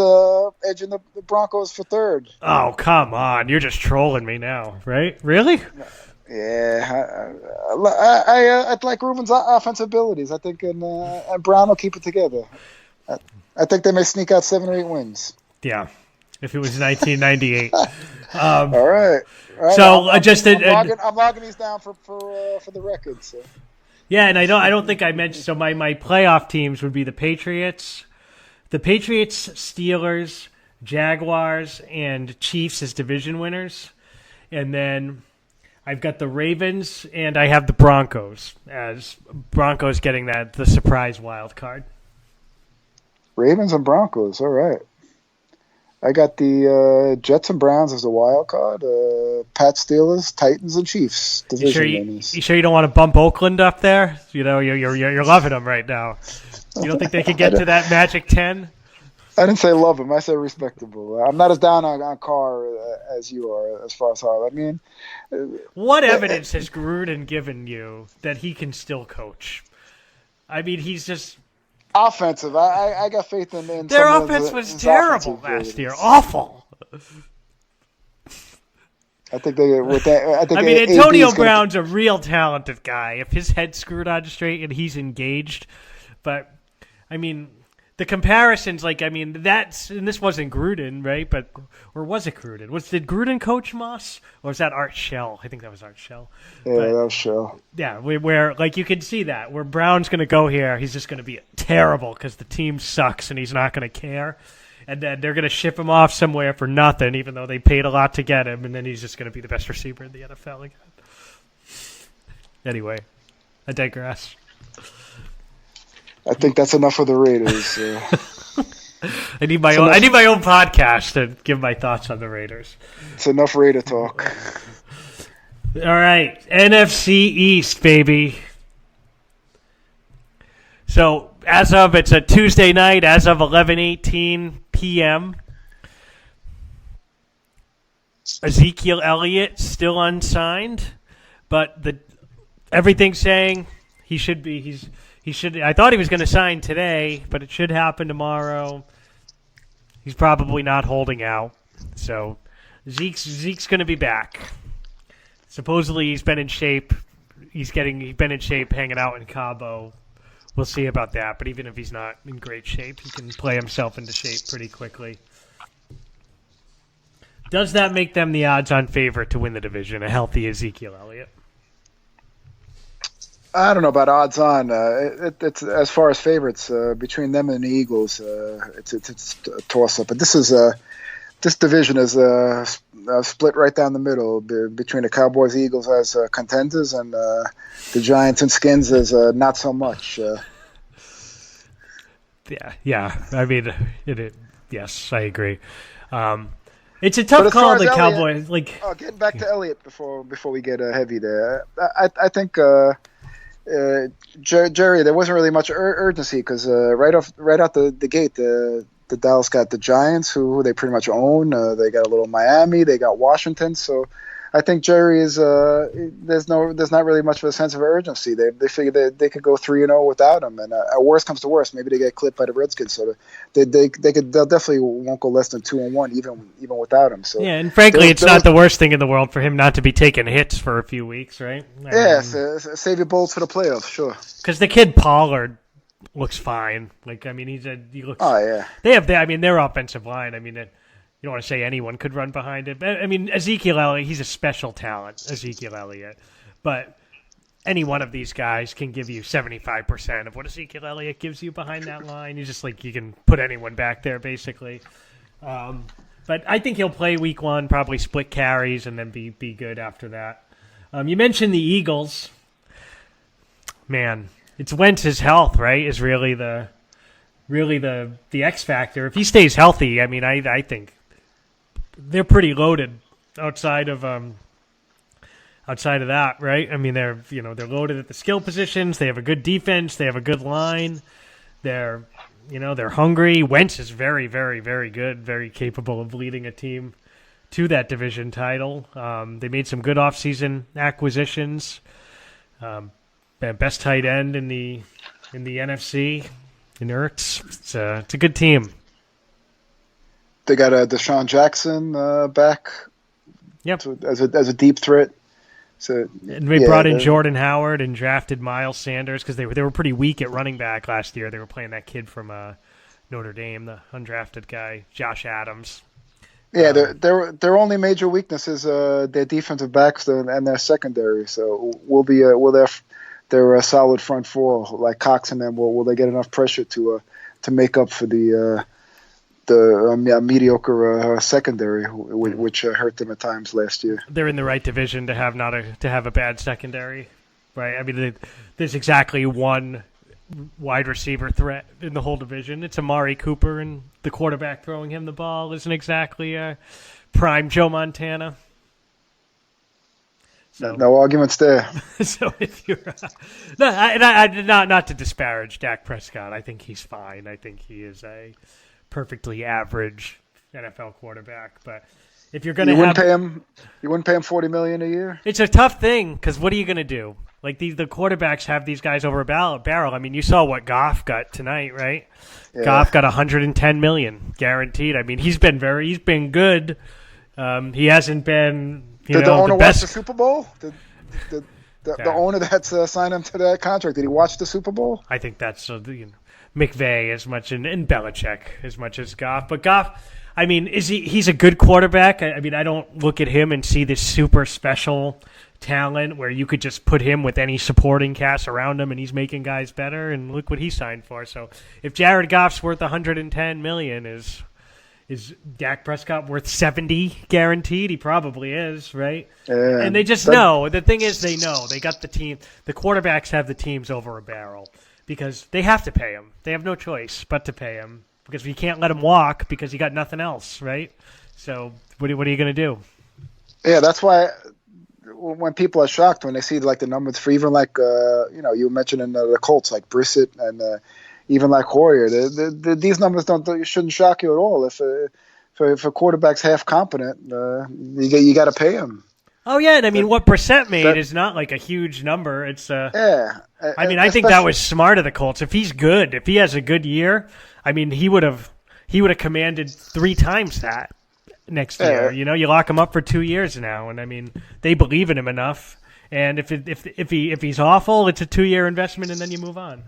edging the Broncos for third. Oh, come on. You're just trolling me now, right? Really? Yeah. I like Ruben's offensive abilities. I think and Brown will keep it together. I think they may sneak out 7 or 8 wins. Yeah, if it was 1998. All right. So I'm logging these down for the record. So. Yeah, and I don't think I mentioned. So my playoff teams would be the Patriots, Steelers, Jaguars, and Chiefs as division winners, and then I've got the Ravens and I have the Broncos as Broncos getting the surprise wild card. Ravens and Broncos. All right. I got the Jets and Browns as the wild card. Pats, Steelers, Titans, and Chiefs. You sure you don't want to bump Oakland up there? You're loving them right now. You don't think they could get to that magic 10? I didn't say love him. I said respectable. I'm not as down on Carr as you are as far as Harl. I mean, what evidence has Gruden given you that he can still coach? I mean, he's just offensive. I got faith in their some offense of was his terrible offensive last year. abilities. Awful. I think they with that. I mean, Antonio Brown's a real talented guy. If his head's screwed on straight and he's engaged, but I mean, the comparisons, like, I mean, and this wasn't Gruden, right? Or was it Gruden? Did Gruden coach Moss, or was that Art Shell? I think that was Art Shell. Yeah, that was Shell. Yeah, where like you can see that where Brown's going to go here, he's just going to be terrible because the team sucks and he's not going to care. And then they're going to ship him off somewhere for nothing, even though they paid a lot to get him, and then he's just going to be the best receiver in the NFL again. Anyway, I digress. I think that's enough for the Raiders. I need my own podcast to give my thoughts on the Raiders. It's enough Raider talk. All right, NFC East, baby. So it's a Tuesday night as of 11:18 p.m. Ezekiel Elliott still unsigned, but everything's saying he should be. He should. I thought he was going to sign today, but it should happen tomorrow. He's probably not holding out, so Zeke's going to be back. Supposedly he's been in shape. He's been in shape hanging out in Cabo. We'll see about that, but even if he's not in great shape, he can play himself into shape pretty quickly. Does that make them the odds-on favorite to win the division, a healthy Ezekiel Elliott? I don't know about odds-on. It's as far as favorites between them and the Eagles. It's a toss-up. But this division is split right down the middle between the Cowboys and Eagles as contenders and the Giants and Skins as not so much. Yeah. I mean, yes, I agree. It's a tough call. The Cowboys, getting back to Elliott before we get heavy there. I think Jerry, there wasn't really much urgency because right out the gate, the Dallas got the Giants, who they pretty much own. They got a little Miami. They got Washington. So I think Jerry is there's not really much of a sense of urgency. They figure that they could go 3-0 without him, and worst comes to worst, maybe they get clipped by the Redskins. So they'll definitely won't go less than 2-1 even without him. So yeah, and frankly, it's not the worst thing in the world for him not to be taking hits for a few weeks, right? Save your bolts for the playoffs, sure. Because the kid Pollard looks fine. Like, I mean, he looks. Oh yeah. They have their offensive line. I mean, you don't want to say anyone could run behind it. I mean, Ezekiel Elliott, he's a special talent, Ezekiel Elliott. But any one of these guys can give you 75% of what Ezekiel Elliott gives you behind that line. You can put anyone back there, basically. But I think he'll play week 1, probably split carries, and then be good after that. You mentioned the Eagles. Man, it's Wentz's health, right, is really the X factor. If he stays healthy, I mean, I think they're pretty loaded outside of that, right? I mean, they're loaded at the skill positions. They have a good defense. They have a good line. They're hungry. Wentz is very, very, very good, very capable of leading a team to that division title. They made some good offseason acquisitions. Best tight end in the NFC, in Ertz. It's a good team. They got Deshaun Jackson back. Yep. As a deep threat. So and they brought in Jordan Howard and drafted Miles Sanders because they were pretty weak at running back last year. They were playing that kid from Notre Dame, the undrafted guy, Josh Adams. Yeah, their only major weakness is their defensive backs and their secondary. So will their solid front four like Cox and them will they get enough pressure to make up for the mediocre secondary, which hurt them at times last year. They're in the right division to have a bad secondary, right? I mean, there's exactly one wide receiver threat in the whole division. It's Amari Cooper, and the quarterback throwing him the ball isn't exactly prime Joe Montana. So, no arguments there. so if you're not to disparage Dak Prescott, I think he's fine. I think he is a perfectly average NFL quarterback. But if you're going to wouldn't pay him $40 million a year. It's a tough thing because what are you going to do? Like the quarterbacks have these guys over a barrel. I mean, you saw what Goff got tonight, right? Yeah. Goff got $110 million guaranteed. I mean, he's been good. He hasn't been. Did the owner watch the Super Bowl? The owner that's signed him to that contract, did he watch the Super Bowl? I think that's McVay as much and Belichick as much as Goff. But Goff, I mean, he's a good quarterback. I mean, I don't look at him and see this super special talent where you could just put him with any supporting cast around him and he's making guys better. And look what he signed for. So if Jared Goff's worth $110 million, is Dak Prescott worth 70 guaranteed? He probably is, right? And they just know. The thing is, they know. They got the team. The quarterbacks have the teams over a barrel because they have to pay him. They have no choice but to pay him because you can't let him walk because you got nothing else, right? So what are you going to do? Yeah, that's why when people are shocked when they see like the numbers for even like you mentioned in the Colts like Brissett and even like Hoyer, these numbers shouldn't shock you at all. If a quarterback's half competent, you got to pay him. Oh yeah, and I mean what Brissett made is not like a huge number. It's I mean I think that was smart of the Colts. If he's good, if he has a good year, I mean he would have commanded 3 times that next year. You know, you lock him up for 2 years now, and I mean they believe in him enough. And if he's awful, it's a 2-year investment, and then you move on.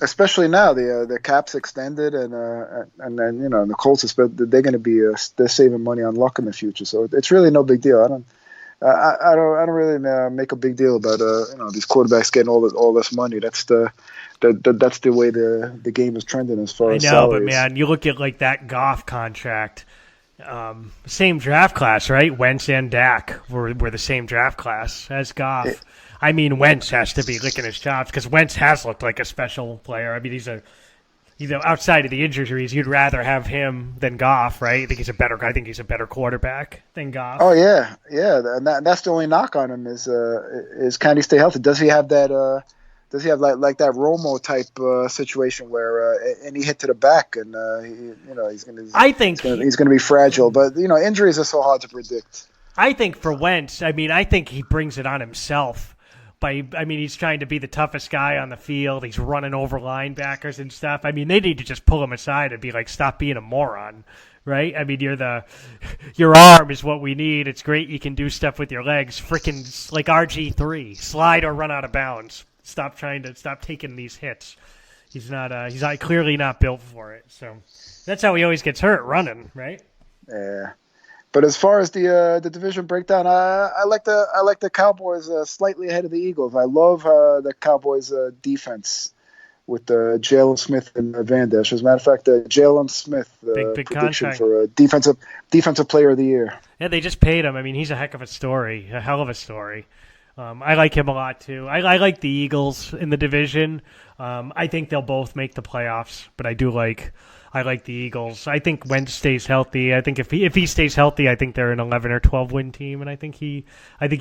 Especially now, the cap's extended, and then the Colts they're going to be they're saving money on luck in the future, so it's really no big deal. I don't really make a big deal about these quarterbacks getting all this money. That's the way the game is trending as far as salaries. But man, you look at like that Goff contract, same draft class, right? Wentz and Dak were the same draft class as Goff. I mean, Wentz has to be licking his chops because Wentz has looked like a special player. I mean, he's outside of the injuries, you'd rather have him than Goff, right? I think he's a better quarterback than Goff. Oh yeah, and that's the only knock on him is can he stay healthy? Does he have that? Does he have like that Romo type situation where any hit to the back and he's gonna be fragile? But injuries are so hard to predict. I think for Wentz, I think he brings it on himself. He's trying to be the toughest guy on the field. He's running over linebackers and stuff. I mean, they need to just pull him aside and be like, stop being a moron, right? I mean, your arm is what we need. It's great you can do stuff with your legs. Freaking like RG3, slide or run out of bounds. Stop taking these hits. He's clearly not built for it. So that's how he always gets hurt, running, right? Yeah. But as far as the division breakdown, I like the Cowboys slightly ahead of the Eagles. I love the Cowboys defense with Jalen Smith and Van Der Esch. As a matter of fact, Jalen Smith big prediction contract for defensive player of the year. Yeah, they just paid him. I mean, he's a hell of a story. I like him a lot too. I like the Eagles in the division. I think they'll both make the playoffs, but I like the Eagles. I think Wentz stays healthy. I think if he stays healthy, I think they're an 11 or 12 win team, and I think he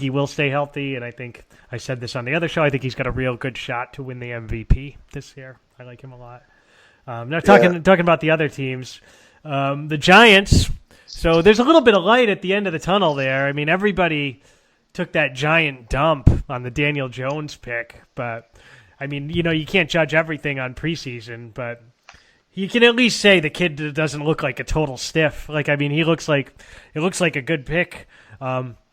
will stay healthy. And I think I said this on the other show. I think he's got a real good shot to win the MVP this year. I like him a lot. Now talking about the other teams, the Giants. So there's a little bit of light at the end of the tunnel there. I mean, everybody took that giant dump on the Daniel Jones pick, but I mean, you can't judge everything on preseason, but you can at least say the kid doesn't look like a total stiff. Like, I mean, it looks like a good pick.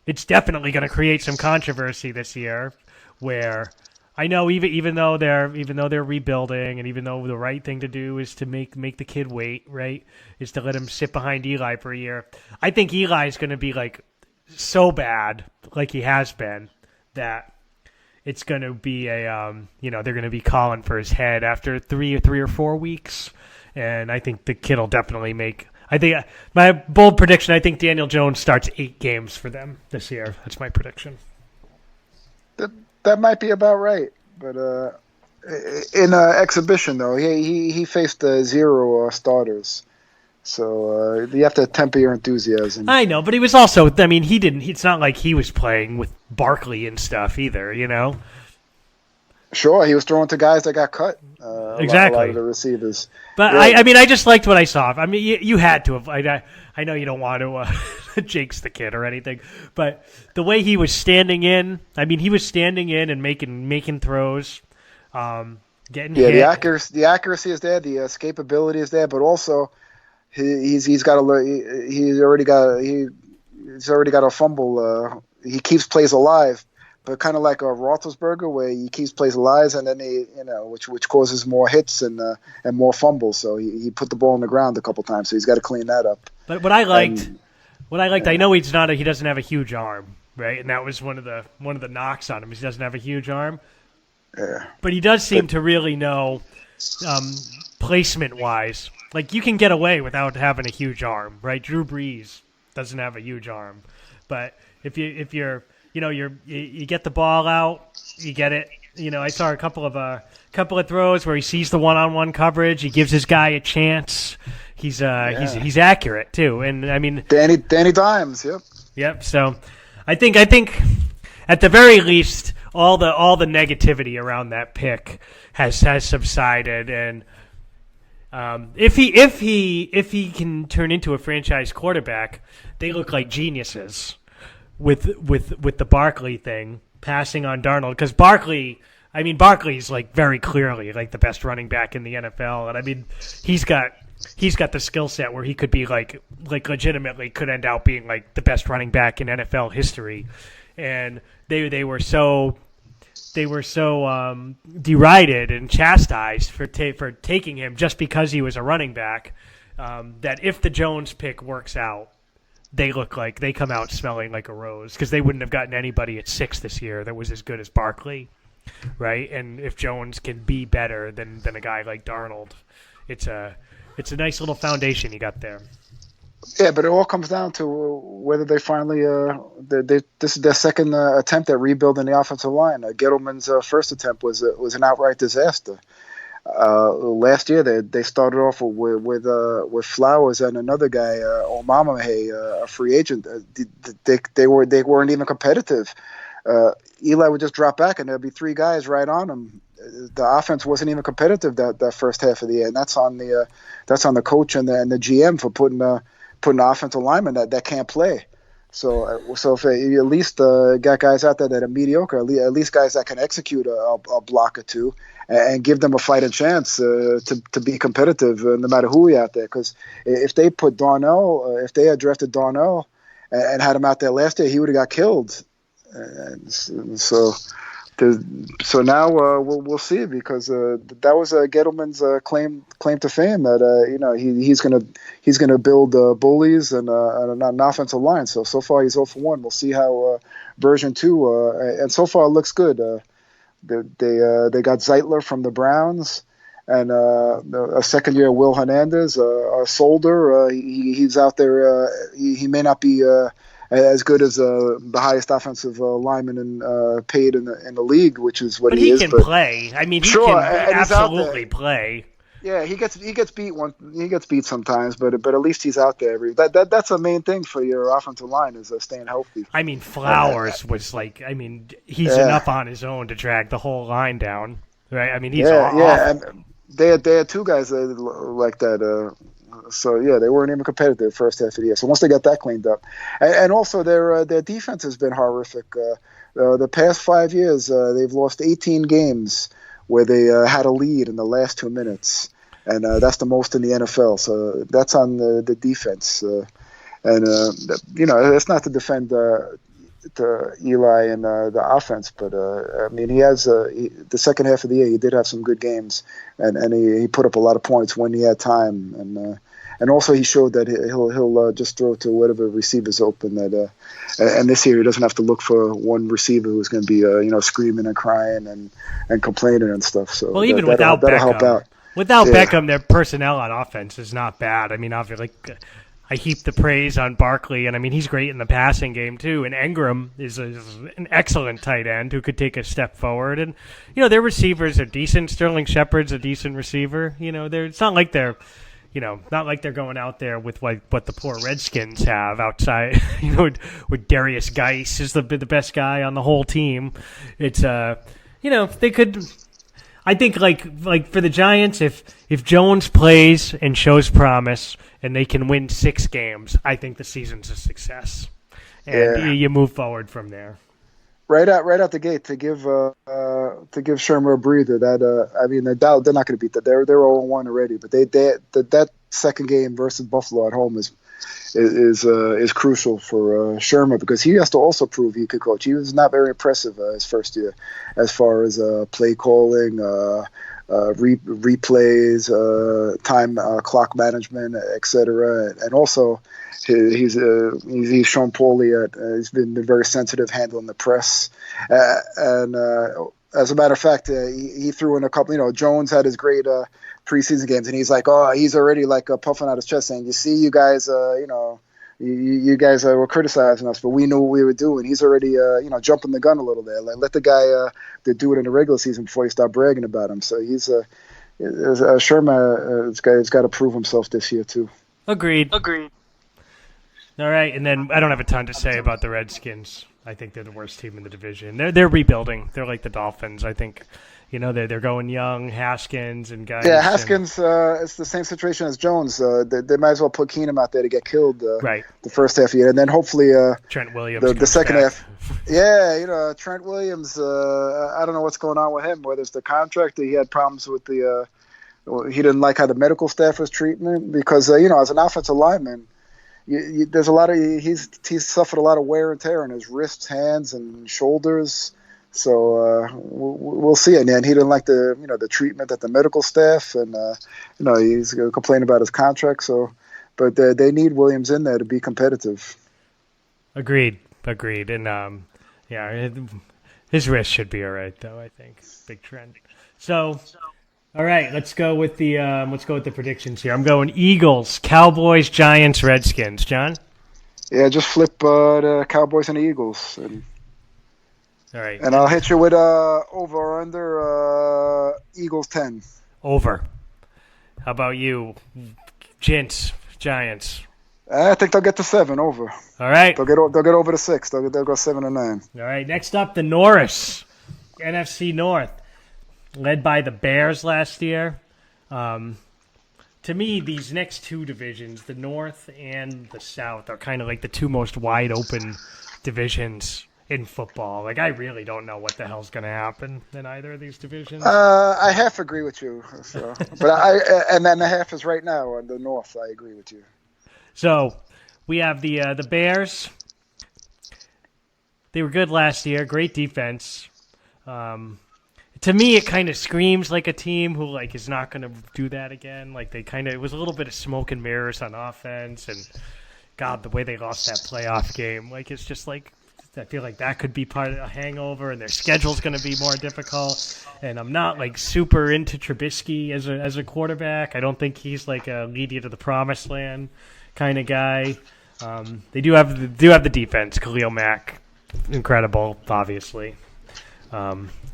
It's definitely going to create some controversy this year. Where I know even though they're rebuilding, and even though the right thing to do is to make the kid wait, right, is to let him sit behind Eli for a year. I think Eli's going to be like so bad, like he has been, that it's going to be they're going to be calling for his head after three or 4 weeks. And I think the kid will definitely make. I think my bold prediction. I think Daniel Jones starts 8 games for them this year. That's my prediction. That might be about right, but in exhibition though, he faced 0 starters, So you have to temper your enthusiasm. I know, but he was also. I mean, he didn't. It's not like he was playing with Barkley and stuff either. You know. Sure, he was throwing to guys that got cut. Exactly. A lot of the receivers. But Yeah. I mean, I just liked what I saw. I mean, you had to have. I know you don't want to jinx the kid or anything, but the way he was standing in. I mean, he was standing in and making throws, getting hit. The accuracy is there, the escapability is there, but also he's already got a fumble. He keeps plays alive. But kind of like a Roethlisberger, where he keeps plays alive, and then which causes more hits and more fumbles. So he put the ball on the ground a couple times, so he's got to clean that up. But what I liked, I know he doesn't have a huge arm, right? And that was one of the knocks on him. He doesn't have a huge arm. Yeah. But he does seem to really know placement wise. Like you can get away without having a huge arm, right? Drew Brees doesn't have a huge arm, but if you get the ball out, you get it. You know, I saw a couple of throws where he sees the one-on-one coverage. He gives his guy a chance. He's accurate too, and I mean Danny Dimes, yep. Yep. So, I think at the very least, all the negativity around that pick has subsided, and if he can turn into a franchise quarterback, they look like geniuses. With the Barkley thing, passing on Darnold, because Barkley's like very clearly like the best running back in the NFL, and I mean he's got the skill set where he could be like legitimately could end up being like the best running back in NFL history, and they were so derided and chastised for taking him just because he was a running back, that if the Jones pick works out, they look like they come out smelling like a rose, because they wouldn't have gotten anybody at 6 this year that was as good as Barkley, right? And if Jones can be better than a guy like Darnold, it's a nice little foundation you got there. Yeah, but it all comes down to whether they finally this is their second attempt at rebuilding the offensive line. Gettleman's first attempt was an outright disaster. Last year they started off with Flowers and another guy, Omamahe, a free agent. They weren't even competitive. Eli would just drop back and there'd be 3 guys right on him. The offense wasn't even competitive that first half of the year, and that's on the coach and the GM for putting an offensive lineman that can't play. So if you at least got guys out there that are mediocre, at least guys that can execute a block or two, and give them a fighting chance to be competitive, no matter who we out there. Because if they put Darnell, if they had drafted Darnell and had him out there last year, he would have got killed. And so now we'll see, because that was Gettleman's claim to fame, that he's gonna build bullies and an offensive line. So far he's 0 for 1. We'll see how version 2 and so far it looks good. They got Zeitler from the Browns, and a second year Will Hernandez, Solder. He's out there. He may not be as good as the highest offensive lineman paid in the league, which is what he is. But he can play. I mean, he can absolutely play. Yeah, he gets beat he gets beat sometimes, but at least he's out there. That's the main thing for your offensive line, is staying healthy. I mean, Flowers was like, he's enough on his own to drag the whole line down, right? I mean, he's awful. Yeah, and they had 2 guys like that. So yeah, they weren't even competitive first half of the year. So once they got that cleaned up, and also their defense has been horrific. The past 5 years, they've lost 18 games where they had a lead in the last 2 minutes. And that's the most in the NFL. So that's on the defense. It's not to defend to Eli and the offense, but he has the second half of the year. He did have some good games, and he put up a lot of points when he had time. And also he showed that he'll just throw to whatever receivers open. And this year he doesn't have to look for one receiver who's going to be screaming and crying and complaining and stuff. So even without Beckham, help out. Without Beckham, their personnel on offense is not bad. I mean, obviously, I heap the praise on Barkley, and he's great in the passing game too. And Engram is an excellent tight end who could take a step forward. And their receivers are decent. Sterling Shepard's a decent receiver. It's not like they're not like they're going out there with what the poor Redskins have outside. With Darius Geis is the best guy on the whole team. It's they could. I think like for the Giants, if Jones plays and shows promise and they can win 6 games, I think the season's a success, and you move forward from there. Right out the gate to give Shermer a breather. That they're not going to beat that. They're 0-1 already, but that second game versus Buffalo at home is crucial for Shermer, because he has to also prove he could coach. He was not very impressive his first year, as far as play calling, replays, time clock management, etc. And also he's shown poorly he's been very sensitive handling the press, and as a matter of fact, he threw in a couple. Jones had his great preseason games, and he's like, he's already like puffing out his chest, saying, "You see, you guys, you guys were criticizing us, but we knew what we were doing." He's already, jumping the gun a little there. Like, let the guy do it in the regular season before you start bragging about him. So he's Sherman has got to prove himself this year too. Agreed. All right, and then I don't have a ton to say about the Redskins. I think they're the worst team in the division. They're rebuilding. They're like the Dolphins. I think, they're going young, Haskins and guys. Yeah, Haskins. It's the same situation as Jones. They might as well put Keenum out there to get killed. Right. The first half of the year, and then hopefully Trent Williams. The second back. half. Yeah, Trent Williams. I don't know what's going on with him. Whether it's the contract, he had problems with the. He didn't like how the medical staff was treating him, because as an offensive lineman. There's a lot of he's suffered a lot of wear and tear on his wrists, hands, and shoulders. So we'll see. And he didn't like the treatment at the medical staff, and he's complaining about his contract. So, but they need Williams in there to be competitive. Agreed. And his wrist should be all right, though. I think big trend. So. All right, let's go with the predictions here. I'm going Eagles, Cowboys, Giants, Redskins. John? Yeah, just flip the Cowboys and the Eagles. All right. And I'll hit you with over or under Eagles 10. Over. How about you? Giants. I think they'll get to 7 over. All right. They'll get over to 6. They'll go 7 or 9. All right. Next up, the Norris, NFC North. Led by the Bears last year. To me, these next two divisions, the North and the South, are kind of like the two most wide open divisions in football. Like, I really don't know what the hell's going to happen in either of these divisions. I half agree with you. So. But and then the half is right now on the North. I agree with you. So we have the Bears. They were good last year. Great defense. To me, it kind of screams like a team who is not going to do that again. It was a little bit of smoke and mirrors on offense, and God, the way they lost that playoff game, it's just I feel like that could be part of a hangover, and their schedule's going to be more difficult. And I'm not super into Trubisky as a quarterback. I don't think he's a lead you to the promised land kind of guy. They do have the defense. Khalil Mack, incredible, obviously.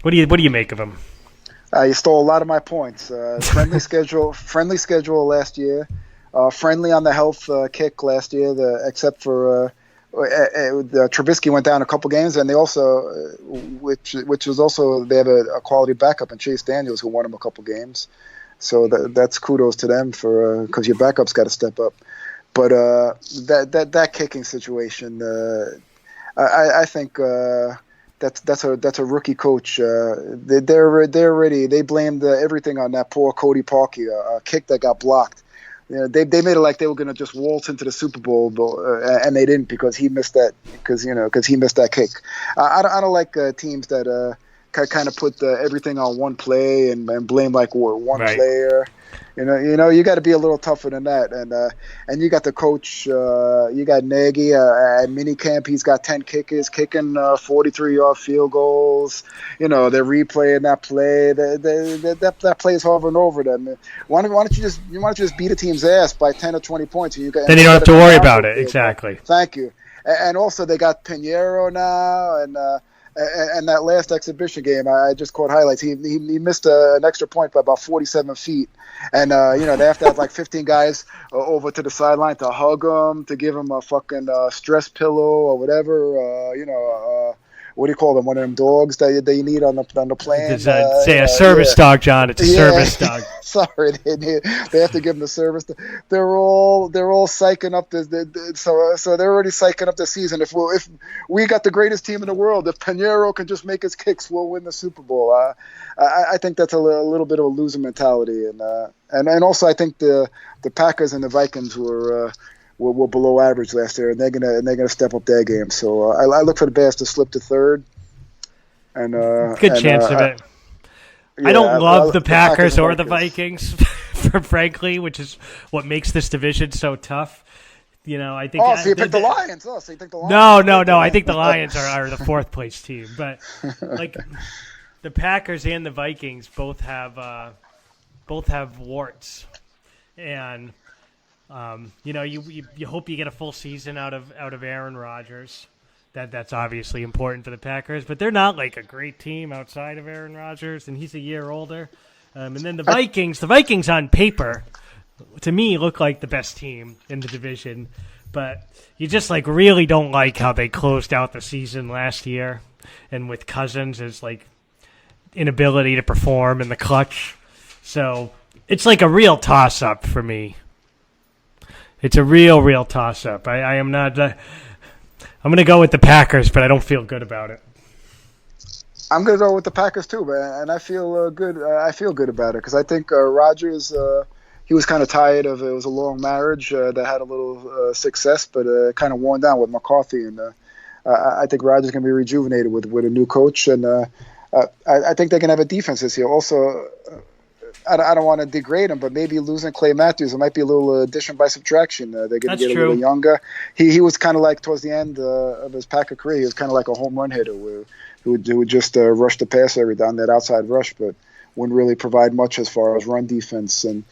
What do you make of him? You stole a lot of my points. Friendly schedule last year. Friendly on the health kick last year. Except for Trubisky went down a couple games, and they also, which was also, they have a quality backup in Chase Daniels, who won him a couple games. So that's kudos to them for because your backup's got to step up. But that kicking situation, I think. That's a rookie coach. They blamed everything on that poor Cody Parkey, kick that got blocked. They made it like they were going to just waltz into the Super Bowl, and they didn't because he missed that kick. I don't like teams that kind of put everything on one play and blame one player. You got to be a little tougher than that. And you got the coach. You got Nagy at minicamp. He's got 10 kickers kicking 43-yard field goals. They're replaying that play. That play is over and over. Then why don't you just beat a team's ass by 10 or 20 points? And then you don't have to worry about it. Exactly. Thank you. And also they got Pinheiro now, And that last exhibition game, I just caught highlights. He missed an extra point by about 47 feet, and they have to have like 15 guys over to the sideline to hug him, to give him a fucking stress pillow or whatever. What do you call them? One of them dogs that you need on the plane. Say a service dog, John. It's a service dog. Sorry, they have to give them the service. They're all psyching up so they're already psyching up the season. If we got the greatest team in the world, if Pinheiro can just make his kicks, we'll win the Super Bowl. I think that's a little bit of a loser mentality, and also I think the Packers and the Vikings were below average last year, and they're gonna step up their game. So I look for the Bears to slip to third. And good chance of it. I don't love the Packers or the Vikings, frankly, which is what makes this division so tough. I think. Oh, so you picked the Lions? Oh, so you think the Lions? No. I think the Lions are the fourth place team, but like the Packers and the Vikings both have warts, and. You hope you get a full season out of Aaron Rodgers. That's obviously important for the Packers, but they're not like a great team outside of Aaron Rodgers, and he's a year older. And then the Vikings on paper, to me, look like the best team in the division, but you just like really don't like how they closed out the season last year, and with Cousins' like inability to perform in the clutch. So it's like a real toss-up for me. It's a real toss-up. I am not. I'm going to go with the Packers, but I don't feel good about it. I'm going to go with the Packers too, and I feel good. I feel good about it because I think Rodgers. He was kind of tired of it. It was a long marriage that had a little success, but kind of worn down with McCarthy. And I think Rodgers is going to be rejuvenated with a new coach, and I think they can have a defense this year. Also. I don't want to degrade him, but maybe losing Clay Matthews, it might be a little addition by subtraction. They're going to get a little younger. He was kind of like towards the end of his Packer career, he was kind of like a home run hitter who would just rush the passer down that outside rush, but wouldn't really provide much as far as run defense and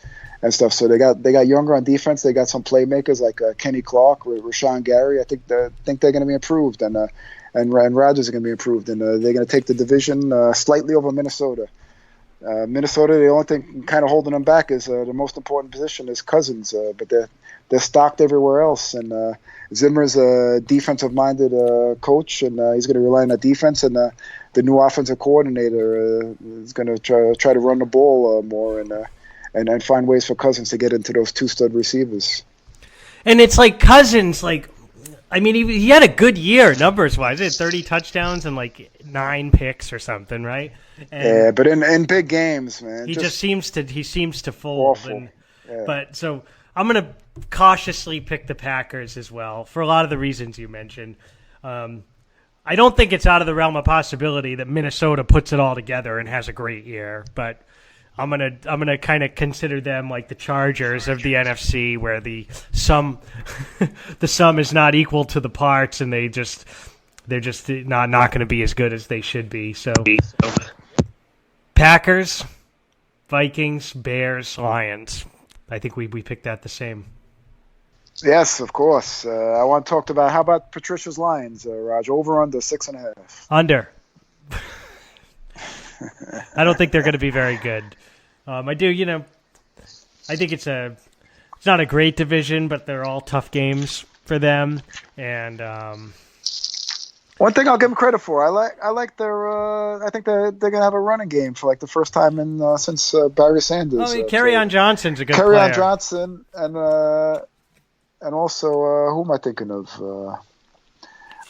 stuff. So they got younger on defense. They got some playmakers like Kenny Clark, Rashawn Gary. I think they're going to be improved, and Rodgers is going to be improved, and they're going to take the division slightly over Minnesota. Minnesota, the only thing kind of holding them back is the most important position is Cousins, but they're stocked everywhere else. And Zimmer's a defensive-minded coach, and he's going to rely on that defense. And the new offensive coordinator is going to try to run the ball more and find ways for Cousins to get into those two stud receivers. And it's like Cousins, he had a good year numbers-wise. He had 30 touchdowns and 9 picks or something, right? And but in big games, man, he just seems to fold. Awful. But so I'm going to cautiously pick the Packers as well for a lot of the reasons you mentioned. I don't think it's out of the realm of possibility that Minnesota puts it all together and has a great year, but I'm gonna kind of consider them like the Chargers of the NFC, where the sum is not equal to the parts, and they're just not going to be as good as they should be. So Packers, Vikings, Bears, Lions. I think we picked that the same. Yes, of course. I want to talk about how about Patricia's Lions, Raj? Over under 6.5. Under. I don't think they're going to be very good. I do, I think it's not a great division, but they're all tough games for them. And one thing I'll give them credit for, I like their. I think they're going to have a running game for the first time since Barry Sanders. Kerryon Johnson's a good player. Kerryon Johnson and also who am I thinking of?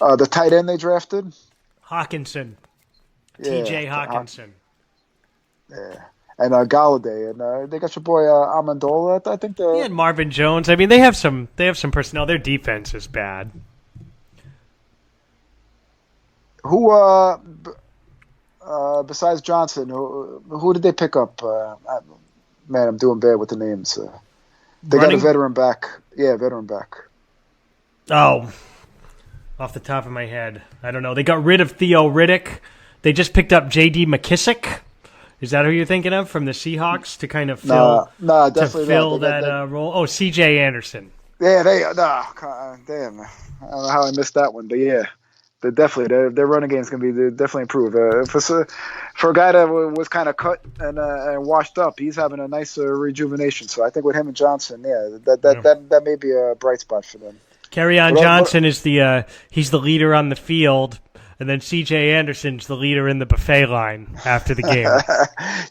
The tight end they drafted, Hawkinson. T.J. Hawkinson. Yeah. And Galladay. And they got your boy Amendola. I think and Marvin Jones. They have some personnel. Their defense is bad. Who besides Johnson, who did they pick up? Man, I'm doing bad with the names. They got a veteran back. Yeah, veteran back. Oh. Off the top of my head. I don't know. They got rid of Theo Riddick. They just picked up J.D. McKissick. Is that who you're thinking of from the Seahawks to kind of fill that role? Oh, C.J. Anderson. Yeah, damn. I don't know how I missed that one, but yeah. Their running game is going to be definitely improved. For a guy that was kind of cut and washed up, he's having a nice rejuvenation. So I think with him and Johnson, that may be a bright spot for them. Kerryon Johnson is he's the leader on the field, and then C.J. Anderson's the leader in the buffet line after the game.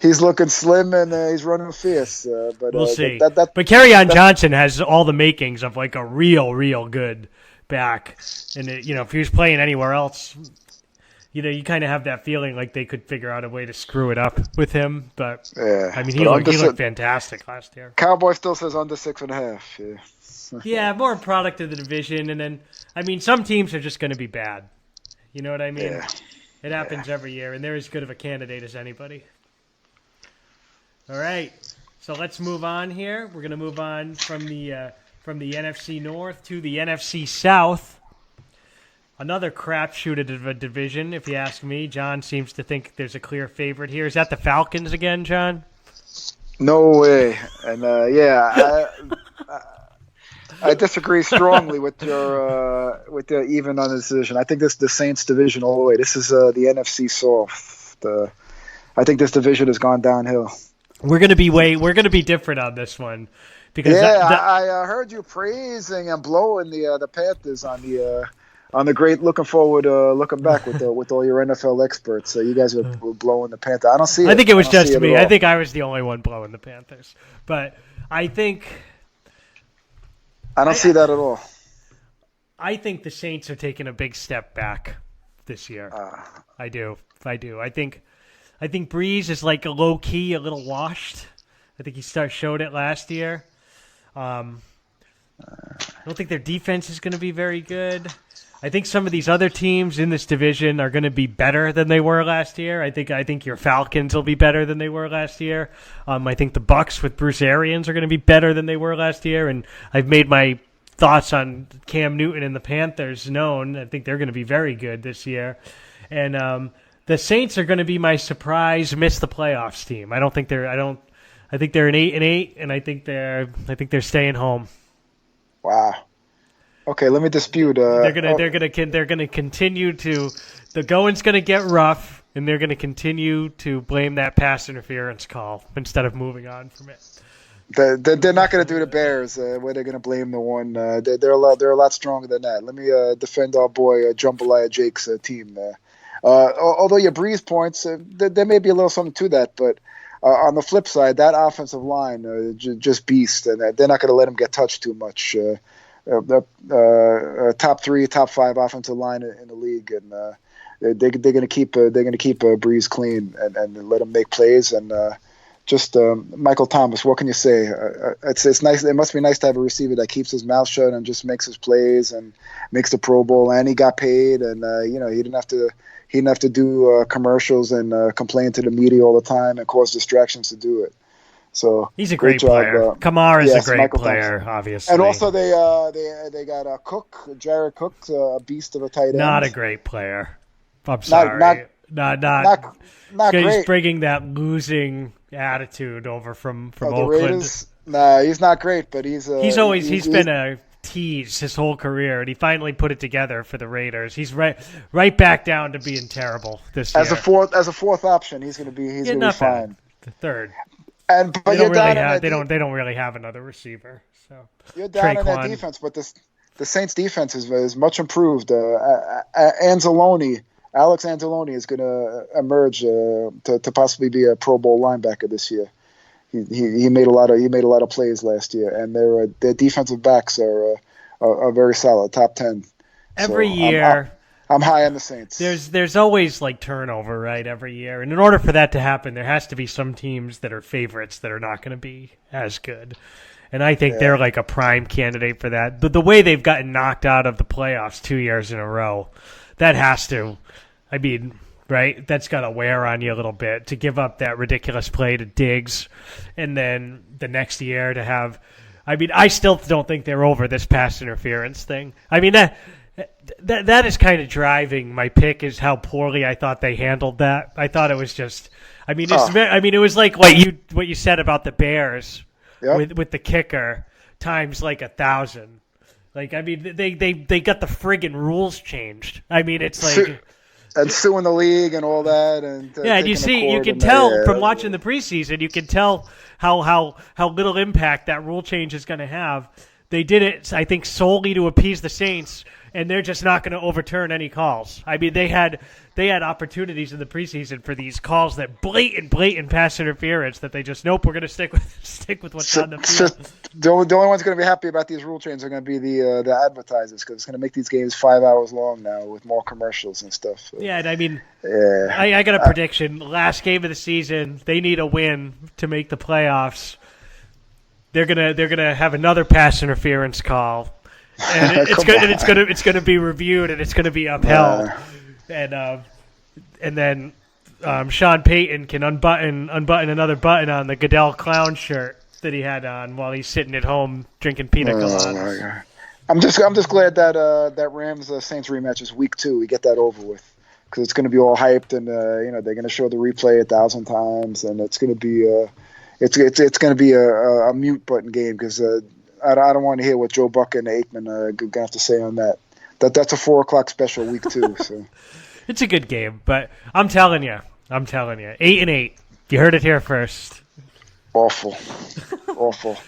He's looking slim and he's running fierce. But we'll see. But Kerryon Johnson has all the makings of like a real good back, and if he was playing anywhere else, you kind of have that feeling like they could figure out a way to screw it up with him. But I mean, he looked fantastic last year. Cowboy still says under 6.5. Yeah, more product of the division, and then I mean, some teams are just going to be bad. You know what I mean? Yeah. It happens every year, and they're as good of a candidate as anybody. All right, so let's move on here. We're going to move on from the NFC North to the NFC South. Another crapshoot of a division, if you ask me. John seems to think there's a clear favorite here. Is that the Falcons again, John? No way. And I disagree strongly with your even on this division. I think this is the Saints division all the way. This is the NFC South. I think this division has gone downhill. We're gonna be different on this one because I heard you praising and blowing the Panthers on the great looking back with all your NFL experts. You guys were blowing the Panthers. I don't see it. I think it was just me. I think I was the only one blowing the Panthers, but I think. I don't see that at all. I think the Saints are taking a big step back this year. I do. I think Breeze is like a low key, a little washed. I think he showed it last year. I don't think their defense is going to be very good. I think some of these other teams in this division are going to be better than they were last year. I think your Falcons will be better than they were last year. I think the Bucs with Bruce Arians are going to be better than they were last year. And I've made my thoughts on Cam Newton and the Panthers known. I think they're going to be very good this year. And the Saints are going to be my surprise miss the playoffs team. I think they're an 8-8, and I think they're staying home. Wow. Okay, let me dispute. They're gonna continue to. The going's gonna get rough, and they're gonna continue to blame that pass interference call instead of moving on from it. They're not going to do the Bears where they're going to blame the one. They're a lot stronger than that. Let me defend our boy Jambalaya Jake's team there. Although your Breeze points, there may be a little something to that, but on the flip side, that offensive line just beast, and they're not going to let him get touched too much. Top 3, top 5 offensive line in the league, and they're going to keep Breeze clean and let him make plays. And just Michael Thomas, what can you say? It's nice. It must be nice to have a receiver that keeps his mouth shut and just makes his plays and makes the Pro Bowl, and he got paid, and he didn't have to do commercials and complain to the media all the time and cause distractions to do it. So he's a great player. Kamara is a great player, obviously. And also they got Jared Cook, a beast of a tight end. Not a great player. I'm sorry. Not great. He's bringing that losing attitude over from Oakland. Raiders? Nah, he's not great, but he's been a tease his whole career, and he finally put it together for the Raiders. He's right back down to being terrible this year. As a fourth option, he's going to be fine. The third. But they don't really have another receiver. So you're down in that defense, but the Saints defense is much improved. Alex Anzalone is going to emerge to possibly be a Pro Bowl linebacker this year. He made a lot of plays last year, and their defensive backs are very solid, top 10. Every year. I'm high on the Saints. There's always like turnover, right, every year. And in order for that to happen, there has to be some teams that are favorites that are not going to be as good. And I think they're like a prime candidate for that. The way they've gotten knocked out of the playoffs 2 years in a row, that has to, right? That's got to wear on you a little bit to give up that ridiculous play to Diggs. And then the next year to have, I still don't think they're over this pass interference thing. That is kind of driving my pick is how poorly I thought they handled that. I thought it was just, it was like what you said about the Bears with the kicker times like 1,000. Like, I mean, they got the friggin' rules changed. I mean, it's like... And suing the league and all that, and and you can tell from watching the preseason, you can tell how little impact that rule change is going to have. They did it, I think, solely to appease the Saints, and they're just not going to overturn any calls. I mean, they had opportunities in the preseason for these calls that blatant pass interference that they just nope, we're going to stick with what's on the field. The only ones going to be happy about these rule changes are going to be the advertisers, because it's going to make these games 5 hours long now with more commercials and stuff. So. Yeah, and I mean, I got a prediction. Last game of the season, they need a win to make the playoffs. They're gonna have another pass interference call, and it's gonna be reviewed and it's gonna be upheld, and then Sean Payton can unbutton another button on the Goodell clown shirt that he had on while he's sitting at home drinking pina coladas. I'm just glad that that Rams Saints rematch is week 2. We get that over with, because it's going to be all hyped, and they're going to show the replay 1,000 times, and it's going to be it's going to be a mute button game, because I don't want to hear what Joe Buck and Aikman are going to have to say on that. That's a 4:00 special week 2. So it's a good game, but I'm telling you, 8-8. You heard it here first. Awful.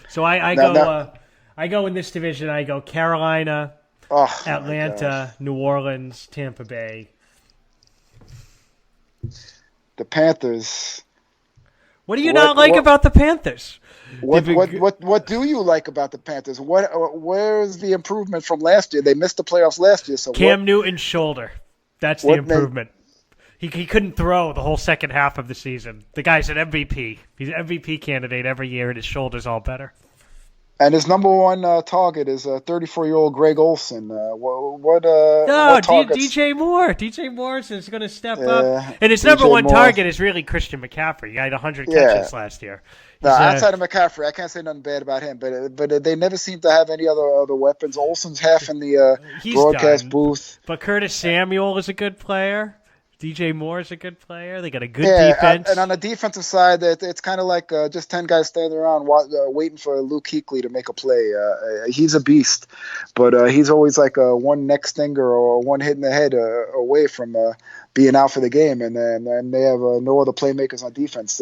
So I go in this division. I go Carolina, Atlanta, New Orleans, Tampa Bay. The Panthers. What do you not like about the Panthers? What do you like about the Panthers? Where's the improvement from last year? They missed the playoffs last year. So Cam Newton's shoulder. That's the improvement. He couldn't throw the whole second half of the season. The guy's an MVP. He's an MVP candidate every year, and his shoulder's all better. And his number one target is 34-year-old Greg Olson. What targets? DJ Moore. DJ Moore is going to step up. And his number one target is really Christian McCaffrey. He had 100 catches last year. Outside of McCaffrey, I can't say nothing bad about him. But they never seem to have any other weapons. Olson's half in the broadcast booth. But Curtis Samuel is a good player. DJ Moore is a good player. They got a good defense. And on the defensive side, it's kind of like just 10 guys standing around waiting for Luke Kuechly to make a play. He's a beast, but he's always like one neck stinger or one hit in the head away from being out for the game. And they have no other playmakers on defense.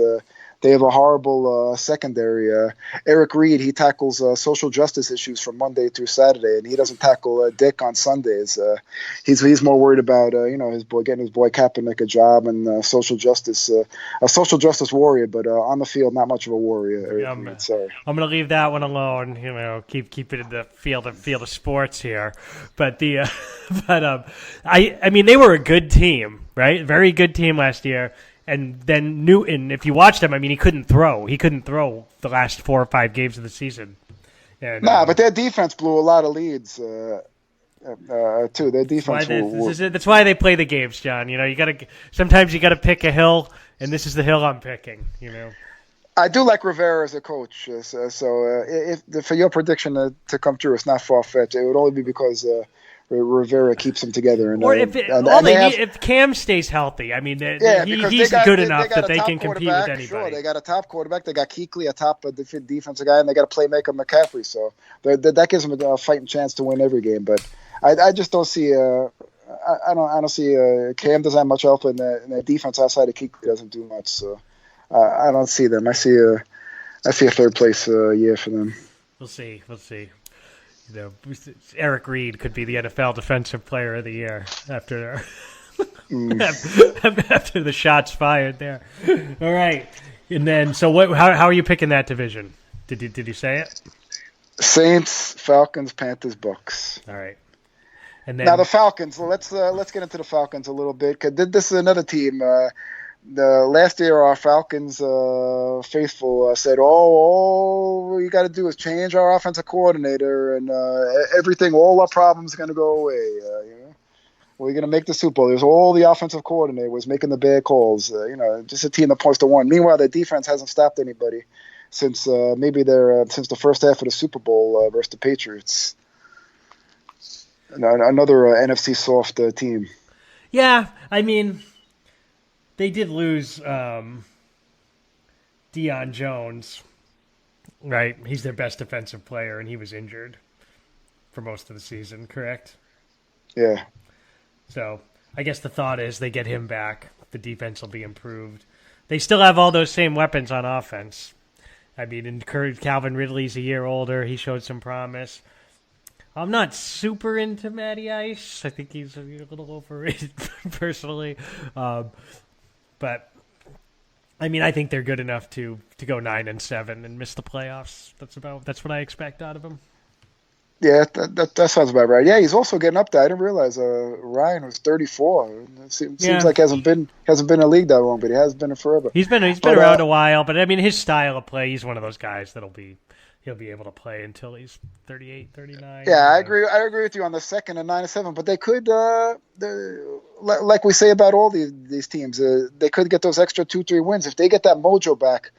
They have a horrible secondary. Eric Reed, he tackles social justice issues from Monday through Saturday, and he doesn't tackle Dick on Sundays. He's more worried about getting his boy Kaepernick a job and social justice. A social justice warrior, but on the field, not much of a warrior. Yeah, I'm going to leave that one alone. Keep it in the field of sports here. But I mean, they were a good team, right? Very good team last year. And then Newton, if you watched him, I mean, he couldn't throw. He couldn't throw the last 4 or 5 games of the season. And, but their defense blew a lot of leads too. Their defense. That's why they play the games, John. Sometimes you got to pick a hill, and this is the hill I'm picking. I do like Rivera as a coach. So if for your prediction to come true, it's not far fetched. It would only be because. Rivera keeps them together, if Cam stays healthy, I mean, he's good enough that they can compete with anybody. Sure, they got a top quarterback. They got Kuechly, a top defensive guy, and they got a playmaker, McCaffrey. So that gives them a fighting chance to win every game. But I just don't see. I don't see. Cam doesn't have much help, and the defense outside of Kuechly doesn't do much. So I don't see them. I see a third place year for them. We'll see. Eric Reed could be the NFL Defensive Player of the Year after after the shots fired there. All right, and then how are you picking that division? Did you say it? Saints, Falcons, Panthers, Bucks. All right, and then now the Falcons. Let's get into the Falcons a little bit, because this is another team. Last year, our Falcons faithful said, all you got to do is change our offensive coordinator, and everything, all our problems are going to go away. We're going to make the Super Bowl. There's all the offensive coordinator was making the bad calls. Just a team that points to one. Meanwhile, their defense hasn't stopped anybody since since the first half of the Super Bowl versus the Patriots. Another NFC soft team. Yeah, I mean. They did lose Deion Jones, right? He's their best defensive player, and he was injured for most of the season, correct? Yeah. So I guess the thought is they get him back. The defense will be improved. They still have all those same weapons on offense. I mean, Calvin Ridley's a year older. He showed some promise. I'm not super into Matty Ice. I think he's a little overrated, personally. But I mean, I think they're good enough to go 9-7 and miss the playoffs. That's what I expect out of them. Yeah, that sounds about right. Yeah, he's also getting up there. I didn't realize Ryan was 34. It seems like hasn't been in the league that long, but he has been it forever. He's been around a while, but I mean, his style of play, he's one of those guys he'll be able to play until he's 38, 39. Yeah, I agree with you on the second and 9-7, but they could, like we say about all these teams, they could get those extra 2-3 wins if they get that mojo back.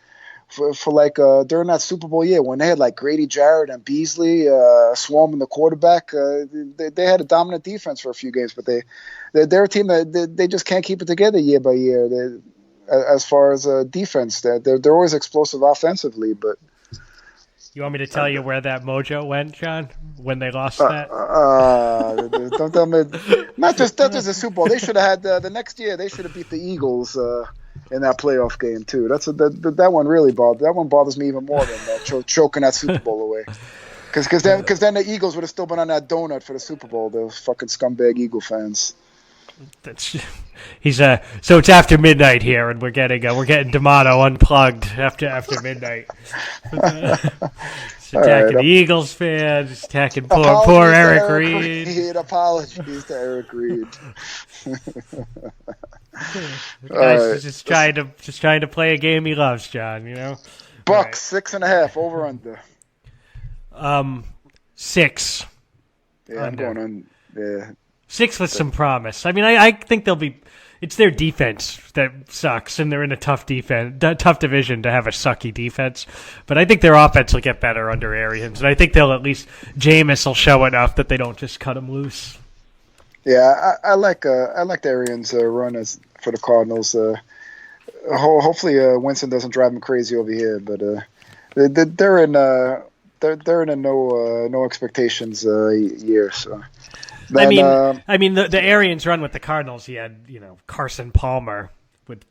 For like during that Super Bowl year when they had like Grady Jarrett and Beasley swarming the quarterback, they had a dominant defense for a few games, but they're a team that they just can't keep it together year by year. As far as defense, they're always explosive offensively, but. You want me to tell you where that mojo went, John? When they lost that? Don't tell me. Not just the Super Bowl. They should have had the next year. They should have beat the Eagles in that playoff game too. That one really bothers. That one bothers me even more than choking that Super Bowl away. Because then the Eagles would have still been on that donut for the Super Bowl. Those fucking scumbag Eagle fans. So it's after midnight here, and we're getting D'Amato unplugged after midnight. It's attacking the Eagles fans, attacking poor Eric Reid. Apologies to Eric Reid. Guys, just trying to play a game he loves, John. You know. Bucks 6.5 over under. 6. Yeah, under. I'm going on. Yeah. 6 with some promise. I mean, I think they'll be. It's their defense that sucks, and they're in a tough division to have a sucky defense. But I think their offense will get better under Arians, and I think they'll at least Jameis will show enough that they don't just cut him loose. Yeah, I like the Arians' run for the Cardinals. Hopefully, Winston doesn't drive him crazy over here, but they're in a no expectations year. So. Then, I mean, the Arians run with the Cardinals. He had, Carson Palmer with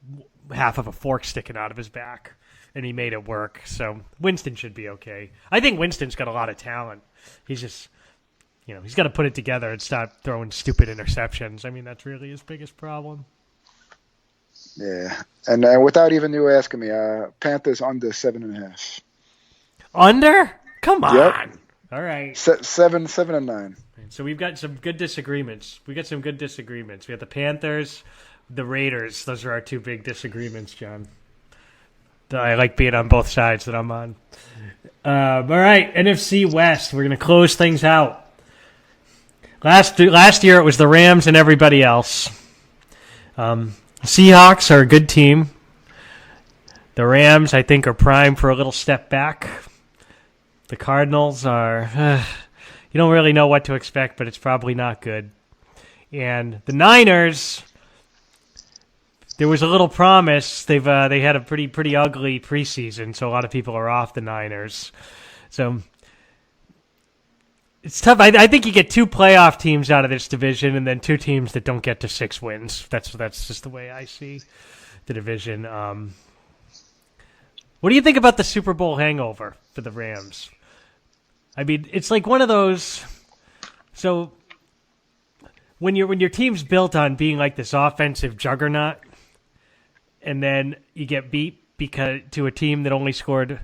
half of a fork sticking out of his back, and he made it work. So Winston should be okay. I think Winston's got a lot of talent. He's just, he's got to put it together and stop throwing stupid interceptions. I mean, that's really his biggest problem. Yeah, and without even you asking me, Panthers under 7.5. Under? Come on. Yep. All right. 7 and 9. So we've got some good disagreements. We got the Panthers, the Raiders. Those are our two big disagreements, John. I like being on both sides that I'm on. All right, NFC West. We're going to close things out. Last year it was the Rams and everybody else. Seahawks are a good team. The Rams, I think, are primed for a little step back. The Cardinals are... you don't really know what to expect, but it's probably not good. And the Niners, there was a little promise. They had a pretty ugly preseason, so a lot of people are off the Niners. So it's tough. I think you get 2 playoff teams out of this division, and then 2 teams that don't get to 6 wins. That's just the way I see the division. What do you think about the Super Bowl hangover for the Rams? I mean, it's like one of those. So when your team's built on being like this offensive juggernaut, and then you get beat to a team that only scored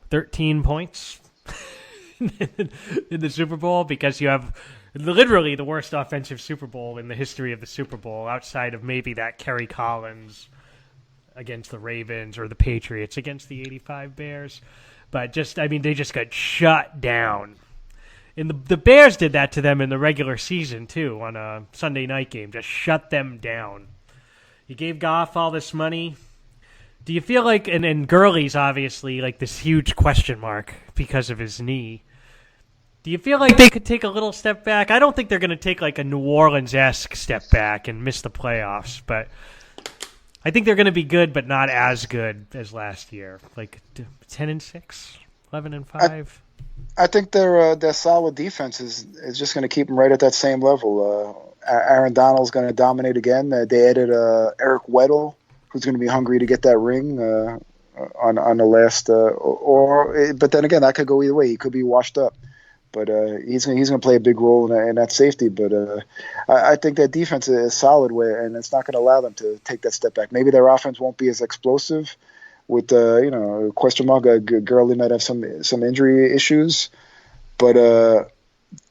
13 points in the Super Bowl because you have literally the worst offensive Super Bowl in the history of the Super Bowl, outside of maybe that Kerry Collins against the Ravens or the Patriots against the '85 Bears. But they just got shut down. And the Bears did that to them in the regular season, too, on a Sunday night game. Just shut them down. You gave Goff all this money. Do you feel like, and Gurley's obviously like this huge question mark because of his knee. Do you feel like they could take a little step back? I don't think they're going to take like a New Orleans-esque step back and miss the playoffs, but I think they're going to be good, but not as good as last year. Like 10-6, 11-5. I think their solid defense is just going to keep them right at that same level. Aaron Donald's going to dominate again. They added Eric Weddle, who's going to be hungry to get that ring on the last. But then again, that could go either way. He could be washed up, but he's going to play a big role in that safety. But I think that defense is solid, and it's not going to allow them to take that step back. Maybe their offense won't be as explosive. With question mark, Gurley might have some injury issues, but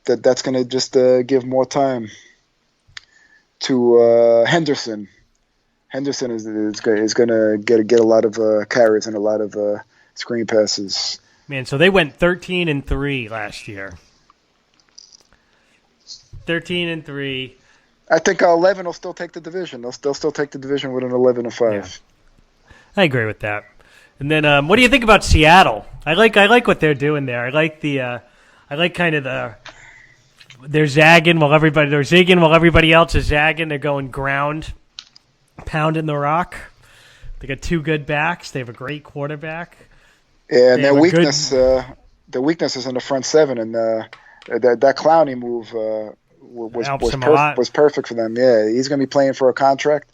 that's going to just give more time to Henderson. Henderson is going to get a lot of carries and a lot of screen passes. Man, so they went 13-3 last year. 13-3. I think 11 will still take the division. They'll still take the division with an 11-5. Yeah. I agree with that. And then, what do you think about Seattle? I like what they're doing there. I like they're zagging while everybody else is zagging. They're going ground, pounding the rock. They got two good backs. They have a great quarterback. Yeah, and their weakness is in the front seven, and that Clowney move was perfect for them. Yeah, he's going to be playing for a contract.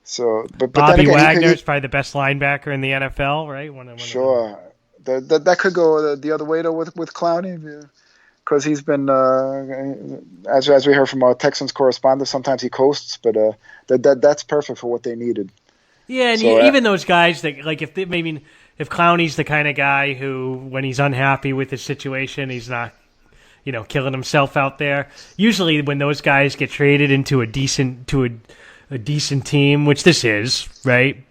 So, but Bobby Wagner is probably the best linebacker in the NFL, right? Sure, that could go the other way though with Clowney, because he's been as we heard from our Texans correspondent, sometimes he coasts, but that's perfect for what they needed. Yeah, and even those guys that if Clowney's the kind of guy who, when he's unhappy with his situation, he's not killing himself out there. Usually, when those guys get traded into a decent team, which this is, right?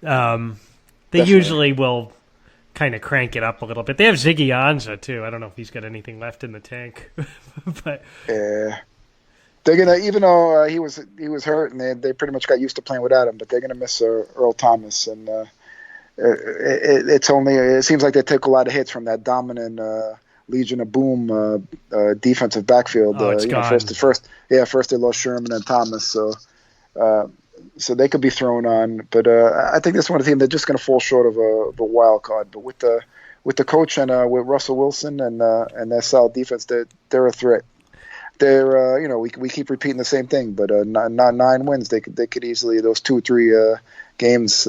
They usually will kind of crank it up a little bit. They have Ziggy Ansah too. I don't know if he's got anything left in the tank, but yeah, they're gonna, even though he was hurt and they pretty much got used to playing without him, but they're gonna miss Earl Thomas, and it seems like they took a lot of hits from that dominant Legion of Boom defensive backfield. It's gone. First they lost Sherman and Thomas, so they could be thrown on. But I think this one team, they're just going to fall short of a wild card. But with the coach and with Russell Wilson and their solid defense, they're a threat. They're we keep repeating the same thing, but not 9 wins. They could easily, those 2 or 3 games.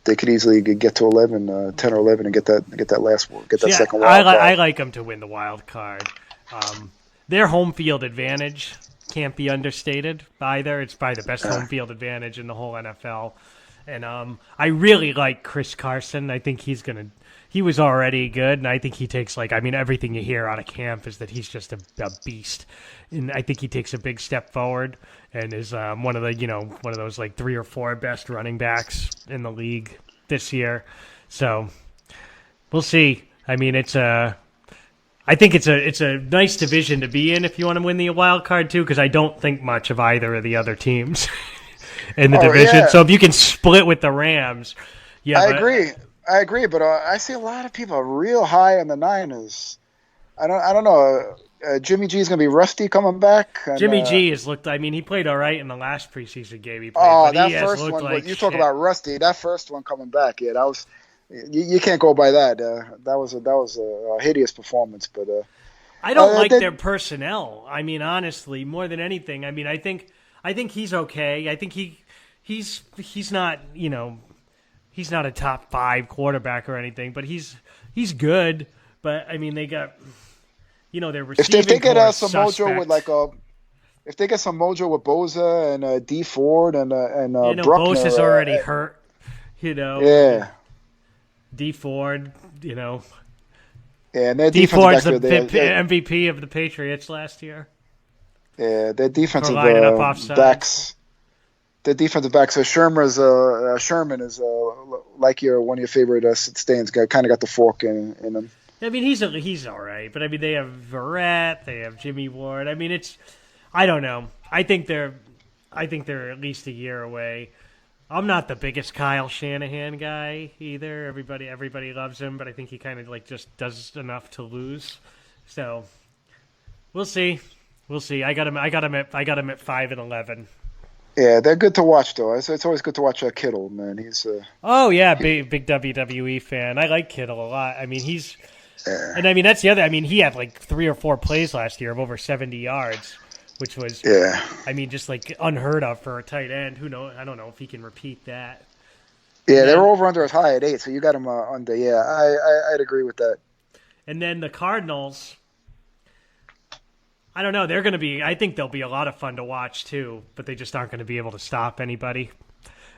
They could easily get to 11, 10 or 11, and get that last one, second wild card. I like them to win the wild card. Their home field advantage can't be understated either. It's probably the best home field advantage in the whole NFL. And I really like Chris Carson. I think he was already good, and I think he takes everything you hear out of camp is that he's just a beast. And I think he takes a big step forward and is one of those 3 or 4 best running backs in the league this year. So we'll see. I mean, I think it's a nice division to be in if you want to win the wild card too, because I don't think much of either of the other teams in the division. Yeah. So if you can split with the Rams, I agree, but I see a lot of people real high on the Niners. I don't know. Jimmy G is going to be rusty coming back. And, Jimmy G has looked. I mean, he played all right in the last preseason game he played. That first one. You talk about rusty. That first one coming back. Yeah, that was. You can't go by that. That was a hideous performance. But I don't like their personnel. I mean, honestly, more than anything. I mean, I think he's okay. I think he's not he's not a top 5 quarterback or anything, but he's good. But I mean, they got their receiving. If they get some suspect. mojo with if they get some mojo with Bosa and D Ford and Bruckner, Bosa's already hurt. Yeah. D Ford, Yeah, and their D Ford's the MVP of the Patriots last year. Yeah, their defensive backs. The defensive backs. So Sherman is like one of your favorite stands. Kind of got the fork in him. I mean, he's all right, but I mean, they have Verrett, they have Jimmy Ward. I mean, I don't know. I think they're at least a year away. I'm not the biggest Kyle Shanahan guy either. Everybody loves him, but I think he kind of just does enough to lose. So we'll see. I got him at 5-11. Yeah, they're good to watch though. It's always good to watch Kittle, man. He's oh yeah, big WWE fan. I like Kittle a lot. I mean, And I mean, that's the other. I mean, he had like 3 or 4 plays last year of over 70 yards, which was, I mean, just like unheard of for a tight end. Who knows? I don't know if he can repeat that. Yeah, they were over under as high at 8, so you got him under. Yeah, I'd agree with that. And then the Cardinals, I don't know. They're going to be. I think they'll be a lot of fun to watch too, but they just aren't going to be able to stop anybody.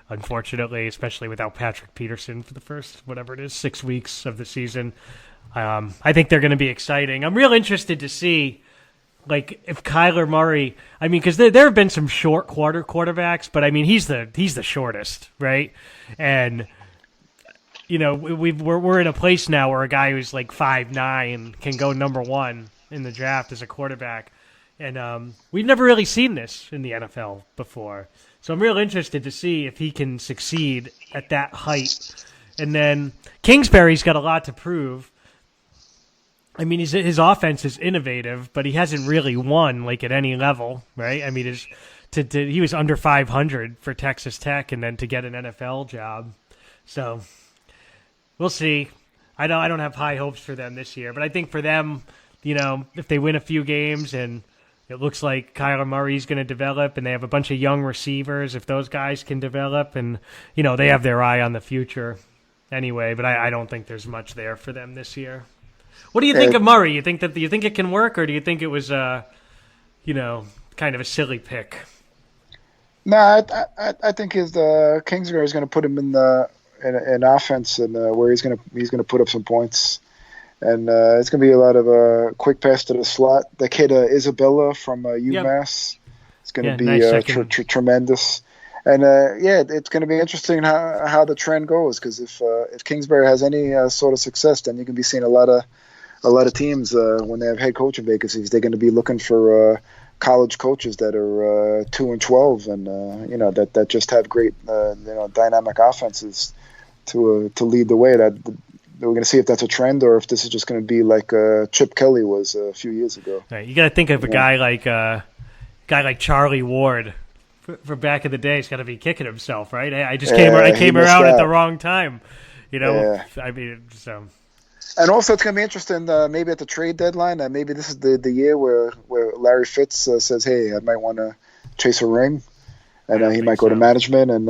Unfortunately, especially without Patrick Peterson for the first, whatever it is, 6 weeks of the season. I think they're going to be exciting. I'm real interested to see, like, if Kyler Murray, I mean, because there have been some short quarterbacks, but I mean, he's the shortest, right? And, you know, we're in a place now where a guy who's like 5'9" can go number 1 in the draft as a quarterback. And we've never really seen this in the NFL before. So I'm real interested to see if he can succeed at that height. And then Kingsbury's got a lot to prove. I mean, his offense is innovative, but he hasn't really won like at any level, right? I mean, he was under 500 for Texas Tech, and then to get an NFL job. So we'll see. I don't have high hopes for them this year, but I think for them, you know, if they win a few games and it looks like Kyler Murray's going to develop, and they have a bunch of young receivers. If those guys can develop, and you know they have their eye on the future, anyway. But I don't think there's much there for them this year. What do you think of Murray? You think it can work, or do you think it was you know, kind of a silly pick? No, I think his Kingsbury is going to put him in offense, and where he's going to put up some points. And it's going to be a lot of quick pass to the slot. The kid Isabella from UMass is going to be tremendous. And it's going to be interesting how the trend goes, because if Kingsbury has any sort of success, then you can be seeing a lot of teams when they have head coaching vacancies. They're going to be looking for college coaches that are 2-12 and you know that just have great dynamic offenses to lead the way. We're going to see if that's a trend or if this is just going to be like Chip Kelly was a few years ago. Right. You got to think of a guy like Charlie Ward for back in the day. He's got to be kicking himself, right? I came around at the wrong time, you know. Yeah. I mean, so. And also, it's going to be interesting. Maybe at the trade deadline, maybe this is the year where Larry Fitz says, "Hey, I might want to chase a ring." And he might go to management, and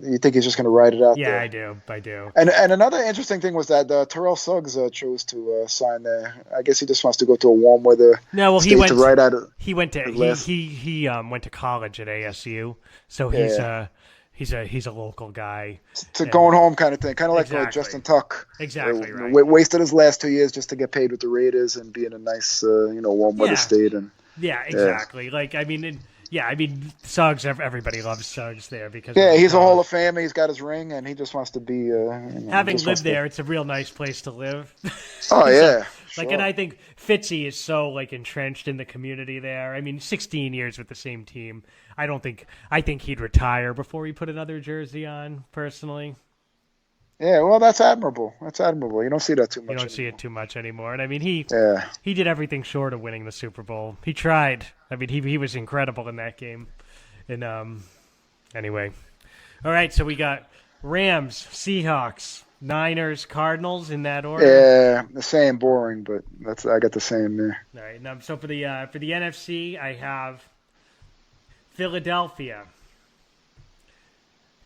you think he's just going to ride it out there? Yeah, I do. And another interesting thing was that Terrell Suggs chose to sign there. I guess he just wants to go to a warm weather. No, well, he went to ride out. He went to went to college at ASU, so he's a local guy. It's a going home kind of thing, kind of like Justin Tuck. Exactly right. Wasted his last 2 years just to get paid with the Raiders and be in a nice warm weather state. And exactly. Like I mean. Suggs. Everybody loves Suggs there because he's a Hall of Famer. He's got his ring, and he just wants to be. Having lived there, it's a real nice place to live. Oh yeah, sure. And I think Fitzy is so like entrenched in the community there. I mean, 16 years with the same team. I think he'd retire before he put another jersey on. Personally. Yeah, well, that's admirable. You don't see that too much. You don't see it too much anymore. And I mean, he did everything short of winning the Super Bowl. He tried. I mean, he was incredible in that game. And anyway, all right. So we got Rams, Seahawks, Niners, Cardinals in that order. Yeah, the same, boring, but I got the same there. All right. Now, so for the NFC, I have Philadelphia,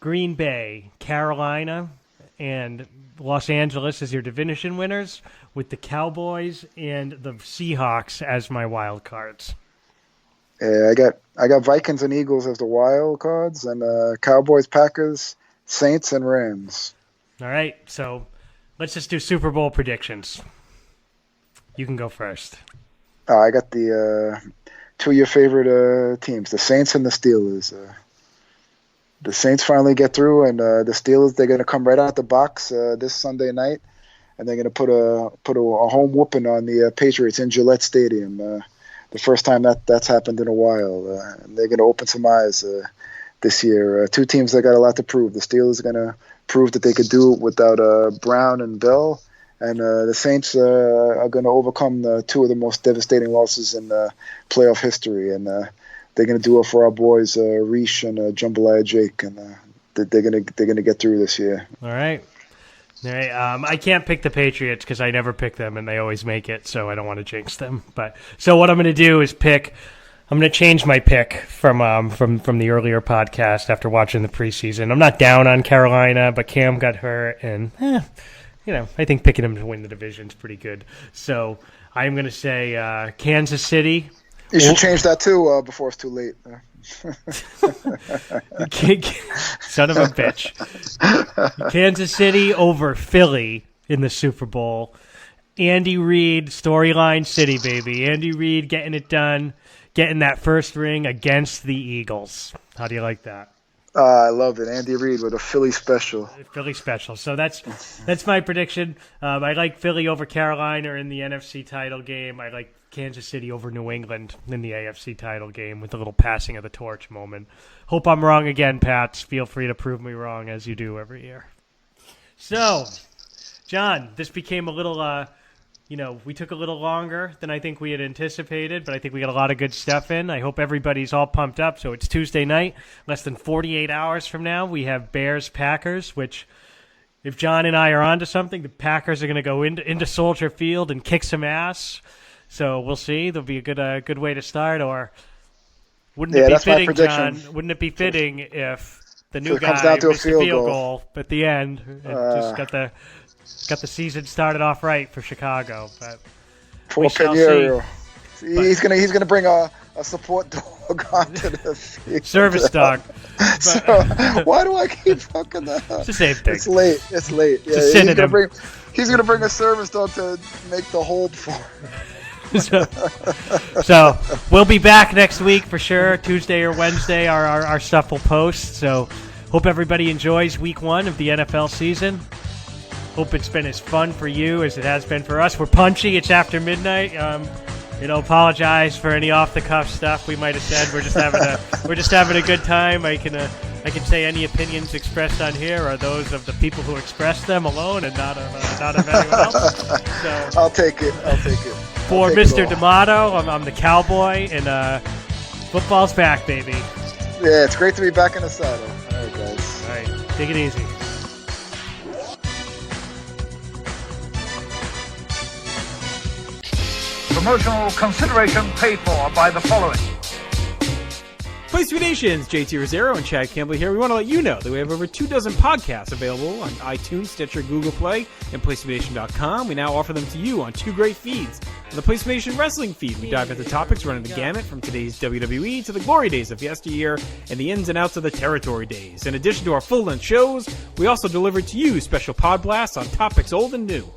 Green Bay, Carolina, and Los Angeles as your division winners, with the Cowboys and the Seahawks as my wild cards. Yeah, I got Vikings and Eagles as the wild cards, and Cowboys, Packers, Saints, and Rams. All right, so let's just do Super Bowl predictions. You can go first. I got the two of your favorite teams, the Saints and the Steelers. The Saints finally get through, and the Steelers, they're going to come right out the box this Sunday night, and they're going to put a home whooping on the Patriots in Gillette Stadium. The first time that's happened in a while. And they're going to open some eyes this year. Two teams that got a lot to prove. The Steelers are going to prove that they could do it without Brown and Bell, and the Saints are going to overcome two of the most devastating losses in playoff history, and they're going to do it for our boys, Reish and Jambalaya Jake, and they're going to get through this year. All right. All right, I can't pick the Patriots because I never pick them, and they always make it, so I don't want to jinx them. So what I'm going to do is I'm going to change my pick from the earlier podcast after watching the preseason. I'm not down on Carolina, but Cam got hurt, and I think picking them to win the division is pretty good. So I'm going to say Kansas City. You should change that too before it's too late. Son of a bitch. Kansas City over Philly in the Super Bowl. Andy Reid, storyline city, baby. Andy Reid getting it done, getting that first ring against the Eagles. How do you like that? I love it. Andy Reid with a Philly special. Philly special. So that's my prediction. I like Philly over Carolina in the NFC title game. I like Kansas City over New England in the AFC title game with a little passing of the torch moment. Hope I'm wrong again, Pats. Feel free to prove me wrong as you do every year. So, John, this became a little, we took a little longer than I think we had anticipated, but I think we got a lot of good stuff in. I hope everybody's all pumped up. So it's Tuesday night, less than 48 hours from now. We have Bears-Packers, which if John and I are onto something, the Packers are going to go into Soldier Field and kick some ass. So we'll see. There'll be a good way to start. Or wouldn't it be fitting, John? Wouldn't it be fitting if the new guy missed a field goal at the end and just got the season started off right for Chicago? But poor Pinheiro. He's gonna bring a support dog onto the field. Service dog. So, why do I keep fucking that up? It's the same thing. It's late. Yeah, it's a synonym. He's gonna bring a service dog to make the hold for him. So we'll be back next week for sure. Tuesday or Wednesday, our stuff will post. So hope everybody enjoys week 1 of the NFL season. Hope it's been as fun for you as it has been for us. We're punchy. It's after midnight. Apologize for any off the cuff stuff we might have said. We're just having a good time. I can say any opinions expressed on here are those of the people who expressed them alone, and not of anyone else. So I'll take it. For Mr. D'Amato, I'm the Cowboy, and football's back, baby. Yeah, it's great to be back in the saddle. All right, guys. All right, take it easy. Promotional consideration paid for by the following. Place to Be Nations, JT Rosero and Chad Campbell here. We want to let you know that we have over 24 podcasts available on iTunes, Stitcher, Google Play, and PlaceToBeNation.com. We now offer them to you on 2 great feeds. On the Place to Be Nation Wrestling feed, we dive into topics running the gamut from today's WWE to the glory days of yesteryear and the ins and outs of the territory days. In addition to our full-length shows, we also deliver to you special pod blasts on topics old and new.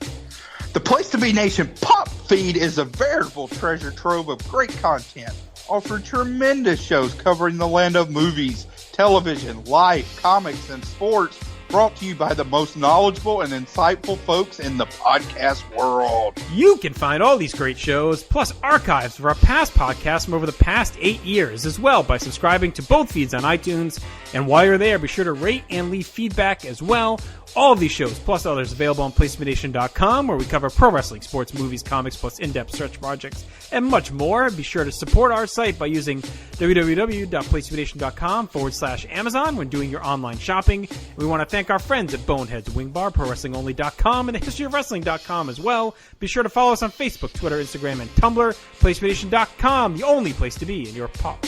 The Place to Be Nation Pop feed is a veritable treasure trove of great content. Offer tremendous shows covering the land of movies, television, life, comics, and sports, brought to you by the most knowledgeable and insightful folks in the podcast world. You can find all these great shows, plus archives of our past podcasts from over the past 8 years as well by subscribing to both feeds on iTunes. And while you're there, be sure to rate and leave feedback as well. All of these shows, plus others, available on PlaceToBeNation.com, where we cover pro wrestling, sports, movies, comics, plus in-depth search projects, and much more. Be sure to support our site by using www.PlaceToBeNation.com/Amazon when doing your online shopping. And we want to thank our friends at Boneheads Wing Bar, ProWrestlingOnly.com, and TheHistoryOfWrestling.com as well. Be sure to follow us on Facebook, Twitter, Instagram, and Tumblr. PlaceToBeNation.com, the only place to be in your pop